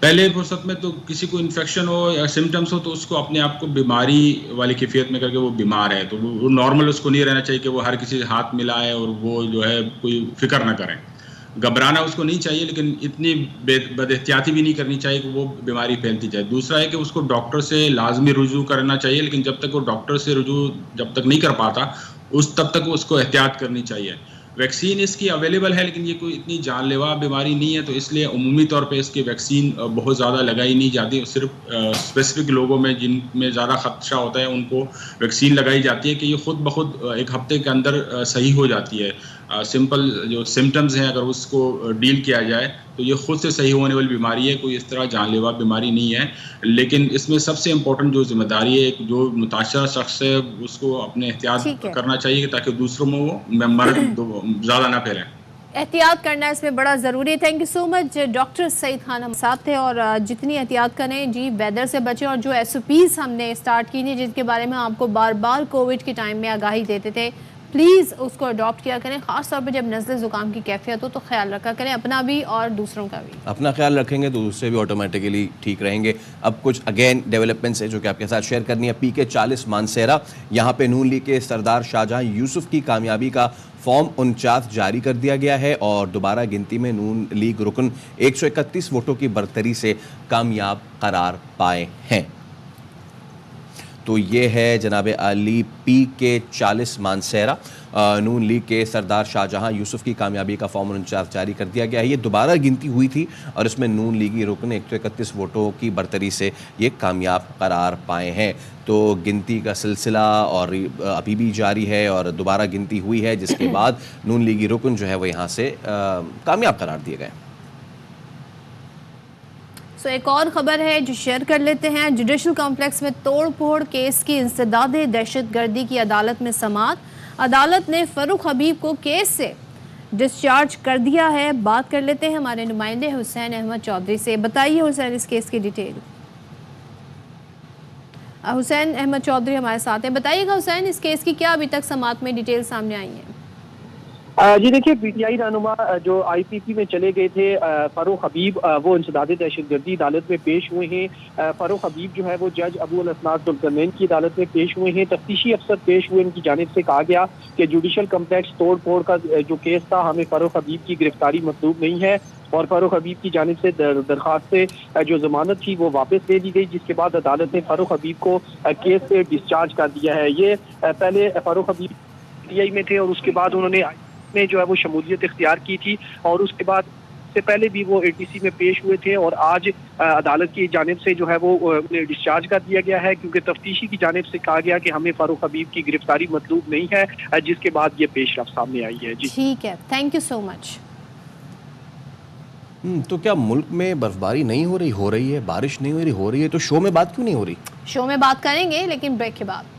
J: پہلے فرصت میں تو کسی کو انفیکشن ہو یا سمٹمس ہو تو اس کو اپنے آپ کو بیماری والی کیفیت میں کر کے وہ بیمار ہے تو وہ نارمل اس کو نہیں رہنا چاہیے کہ وہ ہر کسی سے ہاتھ ملائے اور وہ جو ہے کوئی فکر نہ کریں. گھبرانا اس کو نہیں چاہیے لیکن اتنی بد احتیاطی بھی نہیں کرنی چاہیے کہ وہ بیماری پھیلتی جائے. دوسرا ہے کہ اس کو ڈاکٹر سے لازمی رجوع کرنا چاہیے، لیکن جب تک وہ ڈاکٹر سے رجوع جب تک نہیں کر پاتا تب تک اس کو احتیاط کرنی چاہیے. ویکسین اس کی اویلیبل ہے لیکن یہ کوئی اتنی جان لیوا بیماری نہیں ہے، تو اس لیے عمومی طور پہ اس کی ویکسین بہت زیادہ لگائی نہیں جاتی. صرف اسپیسیفک لوگوں میں جن میں زیادہ خدشہ ہوتا ہے ان کو ویکسین لگائی جاتی ہے کہ یہ خود بخود ایک ہفتے کے اندر صحیح ہو جاتی ہے. سمپل جو سمٹمز ہیں اگر اس کو ڈیل کیا جائے تو یہ خود سے صحیح ہونے والی بیماری ہے، کوئی اس طرح جان لیوا بیماری نہیں ہے. لیکن اس میں سب سے امپورٹنٹ جو ذمہ داری ہے جو متاثرہ شخص ہے اس کو اپنے احتیاط کرنا چاہیے تاکہ دوسروں میں وہ مرض زیادہ نہ پھیلیں.
B: احتیاط کرنا اس میں بڑا ضروری ہے. Thank you so much doctor Saeed Khan ہم ساتھ تھے. اور جتنی احتیاط کریں جی ویدر سے بچیں، اور جو ایس او پیز ہم نے اسٹارٹ کی جن کے بارے میں آپ کو بار بار کووڈ کے ٹائم میں آگاہی دیتے تھے، پلیز اس کو اڈاپٹ کیا کریں. خاص طور پہ جب نزلے زکام کی کیفیت ہو تو خیال رکھا کریں اپنا بھی اور دوسروں کا بھی.
C: اپنا خیال رکھیں گے تو دوسرے بھی آٹومیٹکلی ٹھیک رہیں گے. اب کچھ اگین ڈیولپمنٹس ہیں جو کہ آپ کے ساتھ شیئر کرنی ہے. پی کے 40 مانسیرا، یہاں پہ نون لیگ کے سردار شاہجہاں یوسف کی کامیابی کا فارم 49 جاری کر دیا گیا ہے اور دوبارہ گنتی میں نون لیگ رکن 131 ووٹوں کی برتری سے کامیاب قرار پائے ہیں. تو یہ ہے جناب علی پی کے 40 مانسیرا، نون لیگ کے سردار شاہجہاں یوسف کی کامیابی کا فارم 49 جاری کر دیا گیا ہے. یہ دوبارہ گنتی ہوئی تھی اور اس میں نون لیگی رکن 131 ووٹوں کی برتری سے یہ کامیاب قرار پائے ہیں. تو گنتی کا سلسلہ اور ابھی بھی جاری ہے اور دوبارہ گنتی ہوئی ہے جس کے بعد نون لیگی رکن جو ہے وہ یہاں سے کامیاب قرار دیے گئے.
B: ایک اور خبر ہے جو شیئر کر لیتے ہیں. جوڈیشل کمپلیکس میں توڑ پھوڑ کیس کی انسداد دہشت گردی کی عدالت میں سماعت. عدالت نے فاروق حبیب کو کیس سے ڈسچارج کر دیا ہے. بات کر لیتے ہیں ہمارے نمائندے حسین احمد چودھری سے. بتائیے حسین اس کیس کی ڈیٹیل. حسین احمد چودھری ہمارے ساتھ ہیں. بتائیے گا حسین اس کیس کی کیا ابھی تک سماعت میں ڈیٹیل سامنے آئی ہیں؟
K: جی دیکھیے، پی ٹی آئی رہنما جو آئی پی پی میں چلے گئے تھے فاروق حبیب، وہ انسداد دہشت گردی عدالت میں پیش ہوئے ہیں. فاروق حبیب جو ہے وہ جج ابو الاسناد ذوالقرنین کی عدالت میں پیش ہوئے ہیں. تفتیشی افسر پیش ہوئے، ان کی جانب سے کہا گیا کہ جوڈیشل کمپلیکس توڑ پھوڑ کا جو کیس تھا ہمیں فاروق حبیب کی گرفتاری مطلوب نہیں ہے، اور فاروق حبیب کی جانب سے درخواست سے جو ضمانت تھی وہ واپس لے لی گئی، جس کے بعد عدالت نے فاروق حبیب کو کیس سے ڈسچارج کر دیا ہے. یہ پہلے فاروق حبیب پی ٹی آئی میں تھے اور اس کے بعد انہوں نے میں جو ہے وہ شمولیت اختیار کی تھی، اور اس کے بعد سے پہلے بھی وہ اے ٹی سی میں پیش ہوئے تھے، اور آج عدالت کی جانب سے جو ہے وہ انہیں ڈسچارج کر دیا گیا ہے کیونکہ تفتیشی کی جانب سے کہا گیا کہ ہمیں فاروق حبیب کی گرفتاری مطلوب نہیں ہے، جس کے بعد یہ پیش رفت سامنے آئی ہے. جی
B: ٹھیک ہے، تھینک یو سو مچ.
C: تو کیا ملک میں برف باری نہیں ہو رہی ہے، بارش نہیں ہو رہی ہے تو شو میں بات کیوں نہیں ہو رہی؟
B: شو میں بات کریں گے لیکن بریک کے بعد.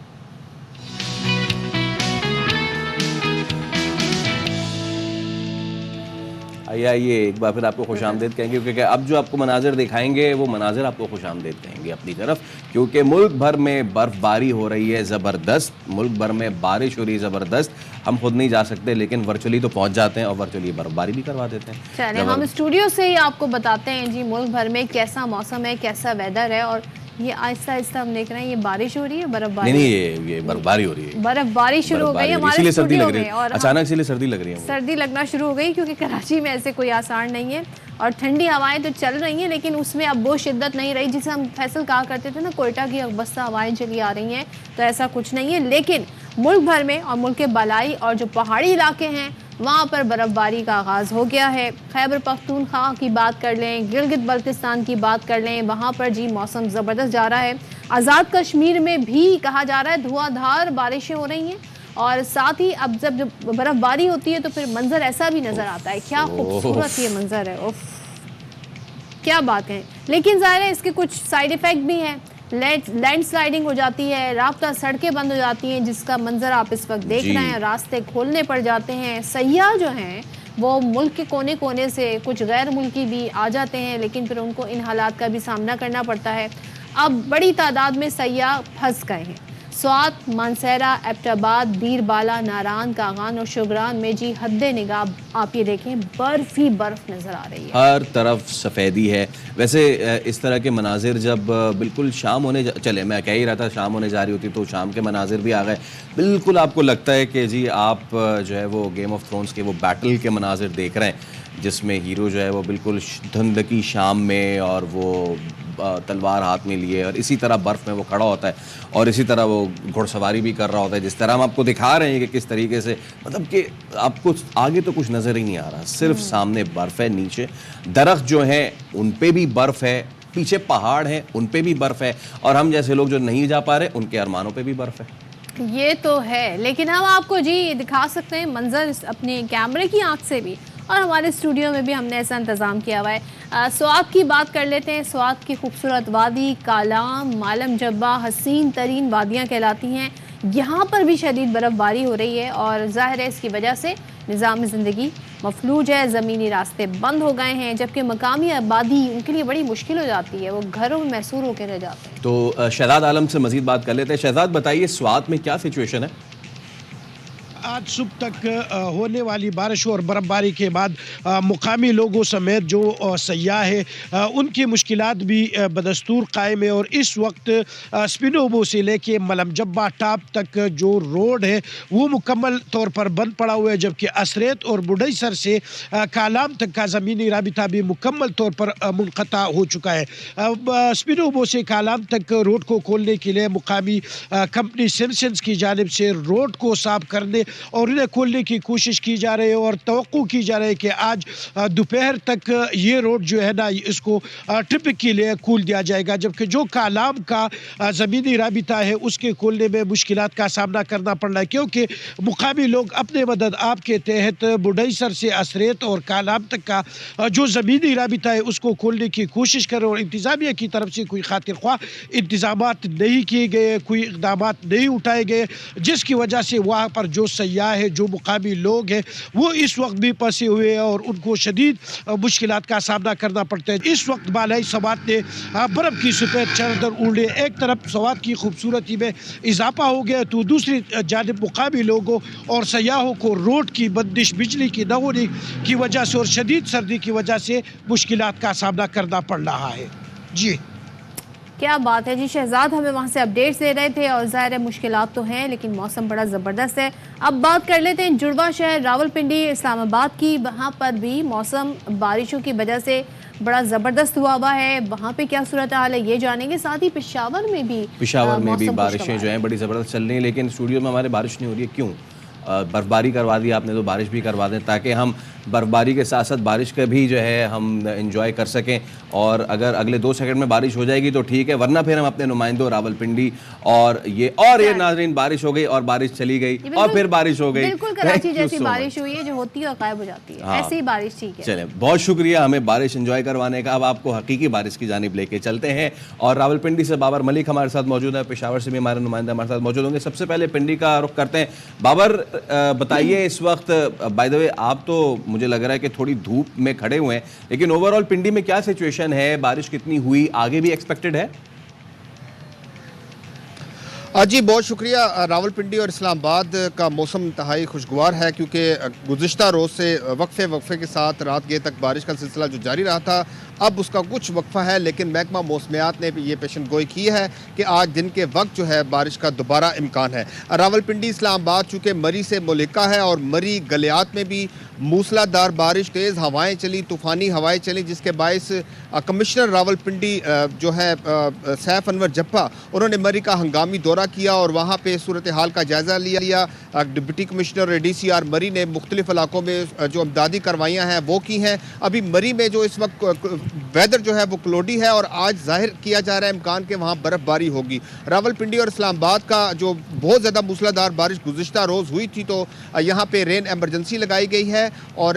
C: آئیے ایک بار پھر آپ کو خوش آمدید کہیں گے، کیونکہ اب جو آپ کو مناظر دکھائیں گے وہ مناظر آپ کو خوش آمدید کہیں گے اپنی طرف، کیونکہ ملک بھر میں برف باری ہو رہی ہے زبردست. ملک بھر میں بارش ہو رہی ہے زبردست. ہم خود نہیں جا سکتے لیکن ورچولی تو پہنچ جاتے ہیں اور ورچولی برف باری بھی کروا دیتے ہیں.
B: چلیں ہم اسٹوڈیو سے ہی آپ کو بتاتے ہیں جی ملک بھر میں کیسا موسم ہے، کیسا ویدر ہے. اور یہ آہستہ آہستہ ہم دیکھ رہے ہیں یہ بارش ہو رہی ہے برفباری
C: نہیں یہ برفباری ہو رہی ہے
B: برفباری شروع ہو گئی ہمارے اسٹوڈیو میں اور
C: اچانک سے سردی لگ رہی ہے
B: سردی لگنا شروع ہو گئی کیونکہ کراچی میں ایسے کوئی آسان نہیں ہے اور ٹھنڈی ہوائیں تو چل رہی ہیں لیکن اس میں اب وہ شدت نہیں رہی جسے ہم فیصل کہا کرتے تھے نا کوئٹہ کی اقبستہ ہوائیں چلی آ رہی ہیں تو ایسا کچھ نہیں ہے لیکن ملک بھر میں اور ملک کے بالائی اور جو پہاڑی علاقے ہیں وہاں پر برف باری کا آغاز ہو گیا ہے خیبر پختونخوا کی بات کر لیں گلگت بلتستان کی بات کر لیں وہاں پر جی موسم زبردست جا رہا ہے آزاد کشمیر میں بھی کہا جا رہا ہے دھواں دھار بارشیں ہو رہی ہیں اور ساتھ ہی اب جب برف باری ہوتی ہے تو پھر منظر ایسا بھی نظر آتا ہے کیا خوبصورت یہ منظر ہے کیا بات ہے لیکن ظاہر ہے اس کے کچھ سائیڈ ایفیکٹ بھی ہیں لینڈ سلائیڈنگ ہو جاتی ہے رابطہ سڑکیں بند ہو جاتی ہیں جس کا منظر آپ اس وقت دیکھ رہے ہیں راستے کھولنے پڑ جاتے ہیں سیاح جو ہیں وہ ملک کے کونے کونے سے کچھ غیر ملکی بھی آ جاتے ہیں لیکن پھر ان کو ان حالات کا بھی سامنا کرنا پڑتا ہے اب بڑی تعداد میں سیاح پھنس گئے ہیں سوات مانسہرہ ایبٹ آباد دیر بالا ناران کاغان اور شوگران میں جی حد نگاہ آپ یہ دیکھیں برف ہی برف نظر آ رہی ہے
C: ہر طرف سفیدی ہے ویسے اس طرح کے مناظر جب بالکل شام ہونے چلے میں کہہ ہی رہا تھا شام ہونے جا رہی ہوتی تو شام کے مناظر بھی آ گئے بالکل آپ کو لگتا ہے کہ جی آپ جو ہے وہ گیم آف تھرونز کے وہ بیٹل کے مناظر دیکھ رہے ہیں جس میں ہیرو جو ہے وہ بالکل دھند کی شام میں اور وہ تلوار ہاتھ میں لیے اور اسی طرح برف میں وہ کھڑا ہوتا ہے اور اسی طرح وہ گھڑ سواری بھی کر رہا ہوتا ہے جس طرح ہم آپ کو دکھا رہے ہیں کہ کس طریقے سے مطلب کہ آپ کو آگے تو کچھ نظر ہی نہیں آ رہا صرف سامنے برف ہے نیچے درخت جو ہیں ان پہ بھی برف ہے پیچھے پہاڑ ہیں ان پہ بھی برف ہے اور ہم جیسے لوگ جو نہیں جا پا رہے ان کے ارمانوں پہ بھی برف ہے
B: یہ تو ہے لیکن ہم آپ کو جی دکھا سکتے ہیں منظر اپنے کیمرے کی آنکھ سے بھی اور ہمارے اسٹوڈیو میں بھی ہم نے ایسا انتظام کیا ہوا ہے سوات کی بات کر لیتے ہیں سوات کی خوبصورت وادی کالام مالم جبہ حسین ترین وادیاں کہلاتی ہیں یہاں پر بھی شدید برف باری ہو رہی ہے اور ظاہر ہے اس کی وجہ سے نظام زندگی مفلوج ہے زمینی راستے بند ہو گئے ہیں جبکہ مقامی آبادی ان کے لیے بڑی مشکل ہو جاتی ہے وہ گھروں میں محصور ہو کے رہ جاتے ہیں
C: تو شہزاد عالم سے مزید بات کر لیتے ہیں شہزاد بتائیے سوات میں کیا سچویشن ہے
L: آج صبح تک ہونے والی بارشوں اور برف باری کے بعد مقامی لوگوں سمیت جو سیاح ہیں ان کی مشکلات بھی بدستور قائم ہے اور اس وقت سپینوبو سے لے کے ملم جبہ ٹاپ تک جو روڈ ہے وہ مکمل طور پر بند پڑا ہوا ہے جبکہ اسریت اور بڈھئی سر سے کالام تک کا زمینی رابطہ بھی مکمل طور پر منقطع ہو چکا ہے سپینوبو سے کالام تک روڈ کو کھولنے کے لیے مقامی کمپنی سمسنز کی جانب سے روڈ کو صاف کرنے اور انہیں کھولنے کی کوشش کی جا رہی ہے اور توقع کی جا رہی ہے کہ آج دوپہر تک یہ روڈ جو ہے نا اس کو ٹرپک کے لیے کھول دیا جائے گا جبکہ جو کالام کا زمینی رابطہ ہے اس کے کھولنے میں مشکلات کا سامنا کرنا پڑ رہا ہے کیونکہ مقامی لوگ اپنے مدد آپ کے تحت بڈھئی سر سے اسریت اور کالام تک کا جو زمینی رابطہ ہے اس کو کھولنے کی کوشش کر رہے اور انتظامیہ کی طرف سے کوئی خاطر خواہ انتظامات نہیں کیے گئے کوئی اقدامات نہیں اٹھائے گئے جس کی وجہ سے وہاں پر جو سیاح ہے جو مقامی لوگ ہیں وہ اس وقت بھی پھنسے ہوئے ہیں اور ان کو شدید مشکلات کا سامنا کرنا پڑتا ہے اس وقت بالائی سوات نے برف کی سفید چادر اوڑھے ایک طرف سوات کی خوبصورتی میں اضافہ ہو گیا تو دوسری جانب مقامی لوگوں اور سیاحوں کو روڈ کی بندش بجلی کی نہ ہونے کی وجہ سے اور شدید سردی کی وجہ سے مشکلات کا سامنا کرنا پڑ رہا ہے جی
B: کیا بات ہے جی شہزاد ہمیں وہاں سے اپڈیٹس دے رہے تھے اور ظاہر ہے مشکلات تو ہیں لیکن موسم بڑا زبردست ہے اب بات کر لیتے ہیں جڑواں شہر راولپنڈی اسلام آباد کی وہاں پر بھی موسم بارشوں کی وجہ سے بڑا زبردست ہوا ہے وہاں پہ کیا صورتحال ہے یہ جانیں گے ساتھ ہی پشاور میں بھی
C: بارشیں جو ہیں بڑی زبردست چل رہی ہیں لیکن اسٹوڈیو میں ہمارے بارش نہیں ہو رہی ہے کیوں برف باری کروا دی آپ نے تو بارش بھی کروا دیں تاکہ ہم برف باری کے ساتھ ساتھ بارش کا بھی جو ہے ہم انجوائے کر سکیں اور اگر اگلے 2 سیکنڈ میں بارش ہو جائے گی تو ٹھیک ہے ورنہ پھر ہم اپنے نمائندوں راولپنڈی اور یہ ناظرین بارش ہو گئی اور بارش چلی گئی اور پھر بارش ہو گئی
B: بالکل کراچی جیسی بارش ہوئی ہے جو ہوتی ہے اور غائب ہو جاتی ہے ایسی ہی بارش ٹھیک ہے
C: چلیں بہت شکریہ ہمیں بارش انجوائے کروانے کا اب آپ کو حقیقی بارش کی جانب لے کے چلتے ہیں اور راولپنڈی سے بابر ملک ہمارے ساتھ موجود ہے پشاور سے بھی ہمارے نمائندہ ہمارے ساتھ موجود ہوں گے سب سے پہلے پنڈی کا رخ کرتے ہیں بابر بتائیے اس وقت بائی دا وے آپ تو مجھے لگ رہا ہے کہ تھوڑی دھوپ میں کھڑے ہوئے ہیں لیکن اوور آل پنڈی میں کیا سچویشن ہے بارش کتنی ہوئی آگے بھی ایکسپیکٹڈ ہے
M: جی بہت شکریہ. راولپنڈی اور اسلام آباد کا موسم انتہائی خوشگوار ہے کیونکہ گزشتہ روز سے وقفے کے ساتھ رات گئے تک بارش کا سلسلہ جو جاری رہا تھا اب اس کا کچھ وقفہ ہے، لیکن محکمہ موسمیات نے بھی یہ پیشن گوئی کی ہے کہ آج دن کے وقت جو ہے بارش کا دوبارہ امکان ہے. راولپنڈی اسلام آباد چونکہ مری سے ملکہ ہے اور مری گلیات میں بھی موسلا دار بارش، تیز ہوائیں چلی، طوفانی ہوائیں چلی، جس کے باعث کمشنر راولپنڈی جو ہے سیف انور جپا انہوں نے مری کا ہنگامی دورہ کیا اور وہاں پہ صورتحال کا جائزہ لیا. Deputy commissioner D C R Murree نے مختلف علاقوں میں جو امدادی کارروائیاں ہیں وہ کی ہیں. ابھی مری میں جو اس وقت ویدر جو ہے وہ کلوڈی ہے اور آج ظاہر کیا جا رہا ہے امکان کہ وہاں برف باری ہوگی. راولپنڈی اور اسلام آباد کا جو بہت زیادہ موسلا دار بارش گزشتہ روز ہوئی تھی تو یہاں پہ رین ایمرجنسی لگائی گئی ہے اور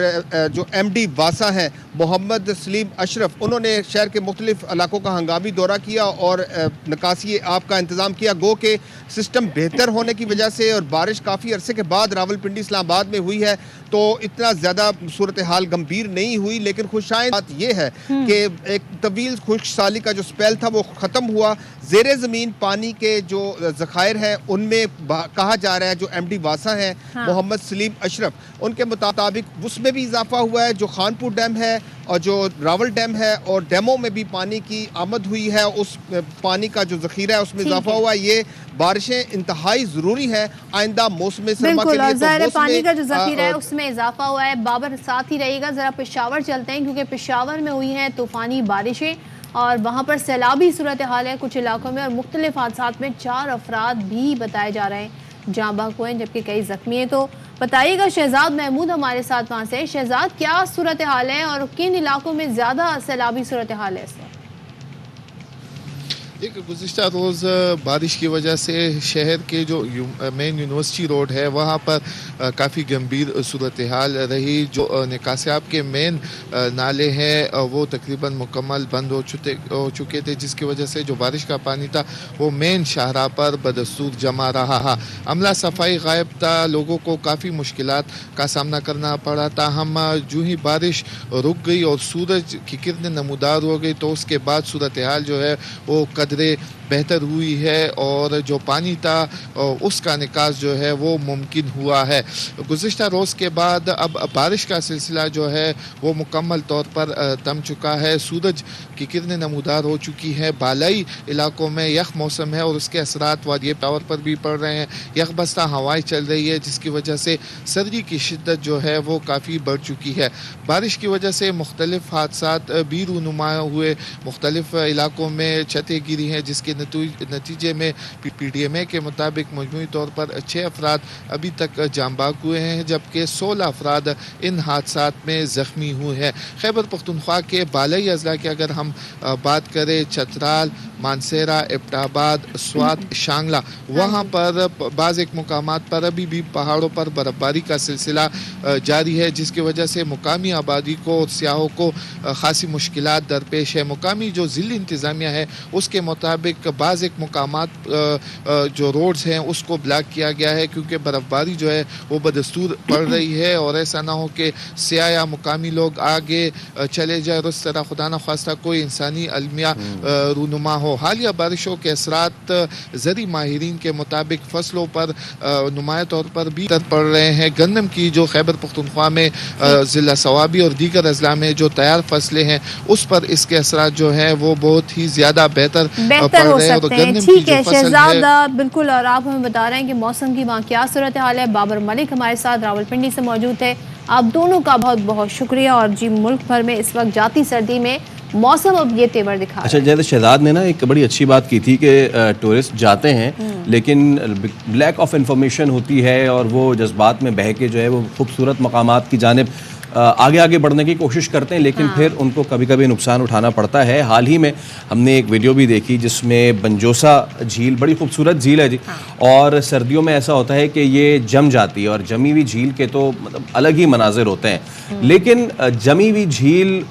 M: جو ایم ڈی واسا ہیں محمد سلیم اشرف انہوں نے شہر کے مختلف علاقوں کا ہنگامی دورہ کیا اور نکاسی آب کا انتظام کیا. گو کہ سسٹم بہتر ہونے کی وجہ سے اور بارش کافی عرصے کے بعد راولپنڈی اسلام آباد میں ہوئی ہے تو اتنا زیادہ صورتحال گمبھیر نہیں ہوئی. لیکن خوشائن بات یہ ہے کہ ایک طویل خشک سالی کا جو سپیل تھا وہ ختم ہوا. زیر زمین پانی کے جو ذخائر ہیں ان میں کہا جا رہا ہے جو ایم ڈی واسا ہیں محمد سلیم اشرف ان کے مطابق اس میں بھی اضافہ ہوا ہے. جو خانپور ڈیم ہے اور جو راول ڈیم ہے اور ڈیموں میں بھی پانی کی آمد ہوئی ہے، اس پانی کا جو ذخیرہ ہے اس میں اضافہ ہوا ہے. یہ بارشیں انتہائی ضروری ہے آئندہ موسم سرما کے لیے.
B: ظاہر پانی کا جو ذخیرہ ہے اس میں اضافہ ہوا ہے. بابر ساتھ ہی رہے گا، ذرا پشاور چلتے ہیں کیونکہ پشاور میں ہوئی ہیں طوفانی بارشیں اور وہاں پر سیلابی صورتحال ہے کچھ علاقوں میں اور مختلف حادثات میں 4 افراد بھی بتائے جا رہے ہیں جاں بحق ہوئے ہیں جبکہ کئی زخمی ہیں. تو بتائیے گا شہزاد محمود ہمارے ساتھ وہاں سے. شہزاد کیا صورتحال ہے اور کن علاقوں میں زیادہ سیلابی صورتحال ہے اس وقت؟
N: ایک گزشتہ روز بارش کی وجہ سے شہر کے جو مین یونیورسٹی روڈ ہے وہاں پر کافی گمبھیر صورتحال رہی. جو نکاسیاب کے مین نالے ہیں وہ تقریباً مکمل بند ہو چکے تھے جس کی وجہ سے جو بارش کا پانی تھا وہ مین شاہراہ پر بدستور جمع رہا. عملہ صفائی غائب تھا، لوگوں کو کافی مشکلات کا سامنا کرنا پڑا. تاہم جو ہی بارش رک گئی اور سورج کی کرنیں نمودار ہو گئی تو اس کے بعد صورتحال جو ہے وہ بہتر ہوئی ہے اور جو پانی تھا اس کا نکاس جو ہے وہ ممکن ہوا ہے. گزشتہ روز کے بعد اب بارش کا سلسلہ جو ہے وہ مکمل طور پر تھم چکا ہے. سورج کی کرنیں نمودار ہو چکی ہے. بالائی علاقوں میں یخ موسم ہے اور اس کے اثرات وادی ٹاور پر بھی پڑ رہے ہیں. یخ بستہ ہوائیں چل رہی ہے جس کی وجہ سے سردی کی شدت جو ہے وہ کافی بڑھ چکی ہے. بارش کی وجہ سے مختلف حادثات بھی رونما ہوئے. مختلف علاقوں میں چھتیں گری ہیں جس کے نتیجے میں پی ڈی ایم اے کے مطابق مجموعی طور پر 6 افراد ابھی تک جاں بحق ہوئے ہیں جبکہ 16 افراد ان حادثات میں زخمی ہوئے ہیں. خیبر پختونخوا کے بالائی اضلاع کی اگر ہم بات کریں چترال، مانسیرا، ابٹا آباد، سوات، شانگلہ وہاں پر بعض ایک مقامات پر ابھی بھی پہاڑوں پر برف باری کا سلسلہ جاری ہے جس کی وجہ سے مقامی آبادی کو اور سیاحوں کو خاصی مشکلات درپیش ہے. مقامی جو ضلعی انتظامیہ ہے اس کے مطابق بعض ایک مقامات جو روڈز ہیں اس کو بلاک کیا گیا ہے کیونکہ برف باری جو ہے وہ بدستور پڑ رہی ہے اور ایسا نہ ہو کہ سیاح یا مقامی لوگ آگے چلے جائے اور اس طرح خدا نخواستہ کوئی انسانی المیہ رونما ہو. حالیہ بارشوں کے اثرات زرعی ماہرین کے مطابق فصلوں پر نمایاں طور پر بھی پڑ رہے ہیں. گندم کی جو خیبر پختونخوا میں ضلع صوابی اور دیگر اضلاع میں جو تیار فصلیں ہیں اس پر اس کے اثرات جو ہیں وہ بہت ہی زیادہ بہتر
B: ہو سکتے ہیں. ٹھیک ہے شہزاد بالکل، اور آپ ہمیں بتا رہے ہیں کہ موسم کی وہاں کیا صورتحال ہے. بابر ملک ہمارے ساتھ راولپنڈی سے موجود ہے. آپ دونوں کا بہت بہت شکریہ. اور جی ملک بھر میں اس وقت جاتی سردی میں موسم اب یہ تیور دکھا رہا ہے.
C: اچھا جیسے شہزاد نے نا ایک بڑی اچھی بات کی تھی کہ ٹورسٹ جاتے ہیں لیکن لیک آف انفارمیشن ہوتی ہے اور وہ جذبات میں بہہ کے جو ہے وہ خوبصورت مقامات کی جانب آگے بڑھنے کی کوشش کرتے ہیں لیکن پھر ان کو کبھی کبھی نقصان اٹھانا پڑتا ہے. حال ہی میں ہم نے ایک ویڈیو بھی دیکھی جس میں بنجوسا جھیل، بڑی خوبصورت جھیل ہے جی، اور سردیوں میں ایسا ہوتا ہے کہ یہ جم جاتی ہے اور جمی ہوئی جھیل کے تو مطلب الگ ہی مناظر ہوتے ہیں لیکن جمی ہوئی جھیل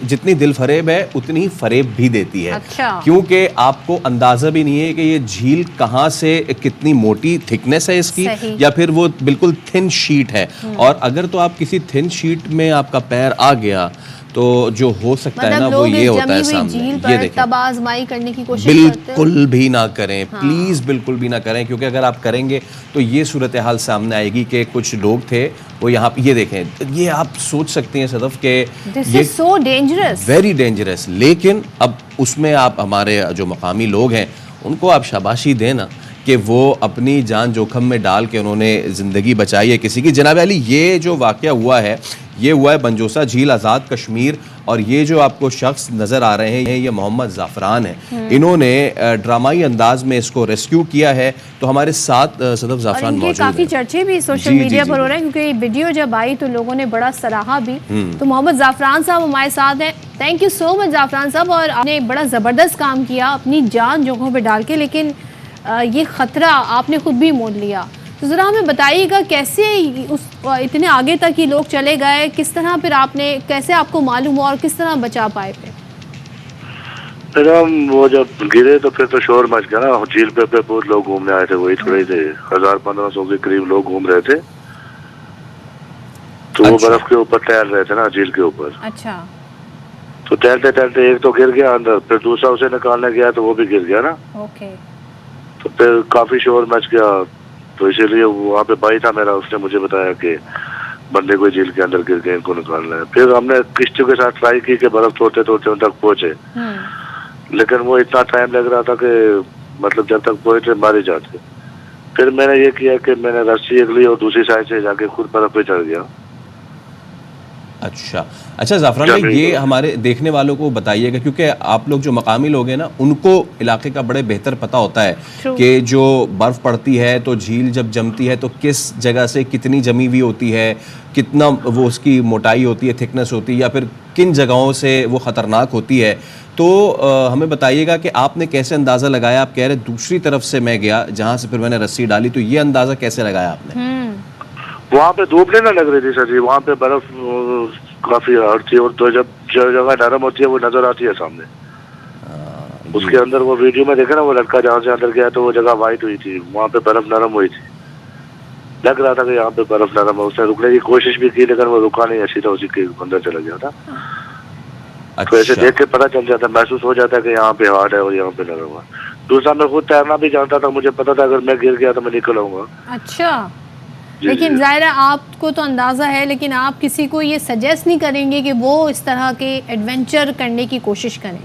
C: جتنی دل فریب ہے اتنی ہی فریب بھی دیتی ہے کیونکہ آپ کو اندازہ بھی نہیں ہے کہ یہ جھیل کہاں سے کتنی موٹی تھکنس ہے اس کی یا پھر وہ بالکل تھن شیٹ ہے. اور اگر تو آپ کسی تھن شیٹ میں آپ کا پیر آ گیا تو جو ہو سکتا ہے نا وہ یہ ہوتا ہے سامنے. یہ دیکھیں
B: تب آزمائی کرنے کی کوشش کرتے ہیں.
C: بالکل بھی نہ کریں, پلیز بالکل بھی نہ کریں, کیونکہ اگر آپ کریں گے تو یہ صورتحال سامنے آئے گی کہ کچھ لوگ تھے وہ یہاں پہ, یہ دیکھیں, یہ آپ سوچ سکتے ہیں صدف کہ
B: یہ سو ڈینجرس,
C: ویری ڈینجرس. لیکن اب اس میں آپ ہمارے جو مقامی لوگ ہیں ان کو آپ شاباشی دیں نا کہ وہ اپنی جان جوکھم میں ڈال کے انہوں نے زندگی بچائی ہے کسی کی. جناب علی, یہ جو واقعہ ہوا ہے یہ ہوا ہے بنجوسا جھیل, آزاد کشمیر, اور یہ جو آپ کو شخص نظر آ رہے ہیں یہ محمد زعفران ہیں. انہوں نے ڈرامائی انداز میں اس کو ریسکیو کیا ہے. تو ہمارے ساتھ صدف زعفران موجود ہیں.
B: کافی چرچے بھی سوشل میڈیا پر ہو رہے ہیں کیونکہ یہ ویڈیو جب آئی تو لوگوں نے بڑا سراہا بھی. تو محمد زعفران صاحب ہمارے ساتھ ہیں. تھینک یو سو مچ زعفران صاحب, اور آپ نے بڑا زبردست کام کیا اپنی جان جوکھوں پہ ڈال کے, لیکن یہ خطرہ آپ نے خود بھی مول لیا. تو ذرا ہمیں بتائیے گا کیسے اتنے آگے تک یہ لوگ چلے گئے, کس طرح پھر آپ نے, کیسے آپ کو معلوم ہوا اور کس طرح بچا پائے پھر؟
O: پھر ہم وہ جب گرے تو پھر تو شور مچ گیا نا. جھیل پہ بہت لوگ گھومنے آئے تھے, وہی تھوڑے تھے 1000-1500 کے قریب لوگ گھوم رہے تھے. تو وہ برف کے اوپر ٹہل رہے تھے نا, جھیل کے اوپر.
B: اچھا.
O: تو ٹہلتے ٹہلتے ایک تو گر گیا اندر, پھر دوسرا اسے نکالنے گیا تو وہ بھی گر گیا نا.
B: اوکے.
O: تو پھر کافی شور مچ گیا, تو اسی لیے وہاں پہ بھائی تھا میرا, اس نے مجھے بتایا کہ بندے کو جھیل کے اندر گر گئے, ان کو نکالنا ہے. پھر ہم نے کشتیوں کے ساتھ ٹرائی کی کہ برف توڑتے توڑتے ان تک پہنچے, لیکن وہ اتنا ٹائم لگ رہا تھا کہ مطلب جب تک پہنچے مارے جاتے. پھر میں نے یہ کیا کہ میں نے رسی اگلی اور دوسری سائڈ سے جا کے خود برف پہ چڑھ گیا.
C: اچھا زعفران بھائی, یہ ہمارے دیکھنے والوں کو بتائیے گا, کیونکہ آپ لوگ جو مقامی لوگ ہیں نا ان کو علاقے کا بڑے بہتر پتہ ہوتا ہے کہ جو برف پڑتی ہے تو جھیل جب جمتی ہے تو کس جگہ سے کتنی جمی ہوئی ہوتی ہے, کتنا وہ اس کی موٹائی ہوتی ہے, تھکنس ہوتی ہے, یا پھر کن جگہوں سے وہ خطرناک ہوتی ہے. تو ہمیں بتائیے گا کہ آپ نے کیسے اندازہ لگایا, آپ کہہ رہے دوسری طرف سے میں گیا جہاں سے پھر میں نے رسی ڈالی, تو یہ اندازہ کیسے لگایا آپ نے؟
O: وہاں پہ دھوپ نہیں نہ لگ رہی تھی سر جی, وہاں پہ برف کافی ہارڈ تھی, اور تو جب جگہ نرم ہوتی ہے وہ نظر آتی ہے سامنے. اس کے اندر وہ ویڈیو میں دیکھا نا, وہ لڑکا جہاں سے اندر گیا تو وہ جگہ وائٹ ہوئی تھی, وہاں پہ برف نرم ہوئی تھی. لگ رہا تھا کہ یہاں پہ برف نرم ہے. اس نے رکنے کی کوشش بھی کی لیکن وہ رکا نہیں, سیدھا اسی کے اندر چلا گیا تھا. تو ایسے دیکھ کے پتہ چل جاتا, محسوس ہو جاتا ہے کہ یہاں پہ ہارڈ ہے اور یہاں پہ نرم ہے. دوسرا میں خود تیرنا بھی جانتا تھا, مجھے پتا تھا اگر میں گر گیا تو میں نکل آؤں گا.
B: اچھا. لیکن ظاہر ہے آپ کو تو اندازہ ہے, لیکن آپ کسی کو یہ سجیسٹ نہیں کریں گے کہ وہ اس طرح کے ایڈونچر کرنے کی کوشش کریں.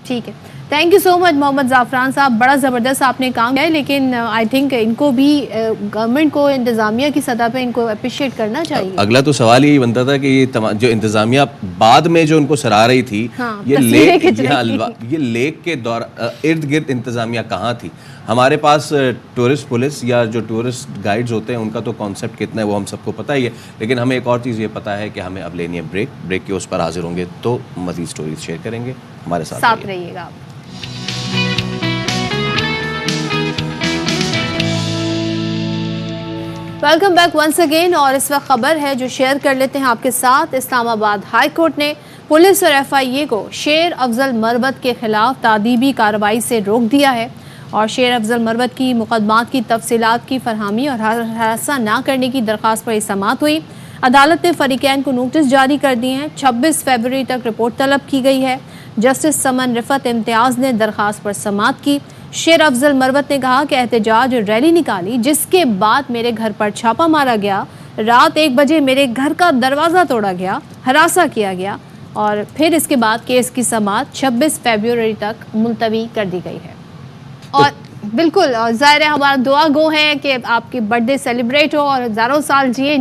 B: ٹھیک ہے, تھینک یو سو مچ محمد زعفران صاحب, بڑا زبردست آپ نے کام کیا ہے. لیکن آئی تھنک ان کو بھی گورنمنٹ کو, انتظامیہ کی سطح پہ ان کو اپریشیٹ کرنا چاہیے.
C: اگلا تو سوال یہی بنتا تھا کہ یہ جو انتظامیہ بعد میں جو ان کو سراہ رہی تھی, یہ لیک کے دور ارد گرد انتظامیہ کہاں تھی؟ ہمارے پاس ٹورسٹ پولیس یا جو ٹورسٹ گائیڈز ہوتے ہیں ان کا تو کانسیپٹ کتنا ہے وہ ہم سب کو پتہ ہی ہے. لیکن ہمیں ایک اور چیز یہ پتہ ہے کہ ہمیں اب لینی ہے بریک کے اس پر حاضر ہوں گے تو مزید سٹوریز شیئر کریں گے. ہمارے ساتھ
B: رہیے گا. Welcome back once again. اور اس وقت خبر ہے جو شیئر کر لیتے ہیں آپ کے ساتھ. اسلام آباد ہائی کورٹ نے پولیس اور FIA کو شیر افضل مربت کے خلاف تعدیبی کارروائی سے روک دیا ہے, اور شیر افضل مربت کی مقدمات کی تفصیلات کی فراہمی اور ہراساں نہ کرنے کی درخواست پر سماعت ہوئی. عدالت نے فریقین کو نوٹس جاری کر دیے ہیں. 26 فروری تک رپورٹ طلب کی گئی ہے. جسٹس سمن رفت امتیاز نے درخواست پر سماعت کی. شیر افضل مربت نے کہا کہ احتجاج ریلی نکالی جس کے بعد میرے گھر پر چھاپا مارا گیا, رات 1 بجے میرے گھر کا دروازہ توڑا گیا, ہراساں کیا گیا, اور پھر اس کے بعد کیس کی سماعت 26 فروری تک ملتوی کر دی گئی ہے. اور بالکل ظاہر ہے ہمارا دعا گو ہے کہ آپ کی برتھ ڈے سیلیبریٹ ہو اور ہزاروں سال جیے.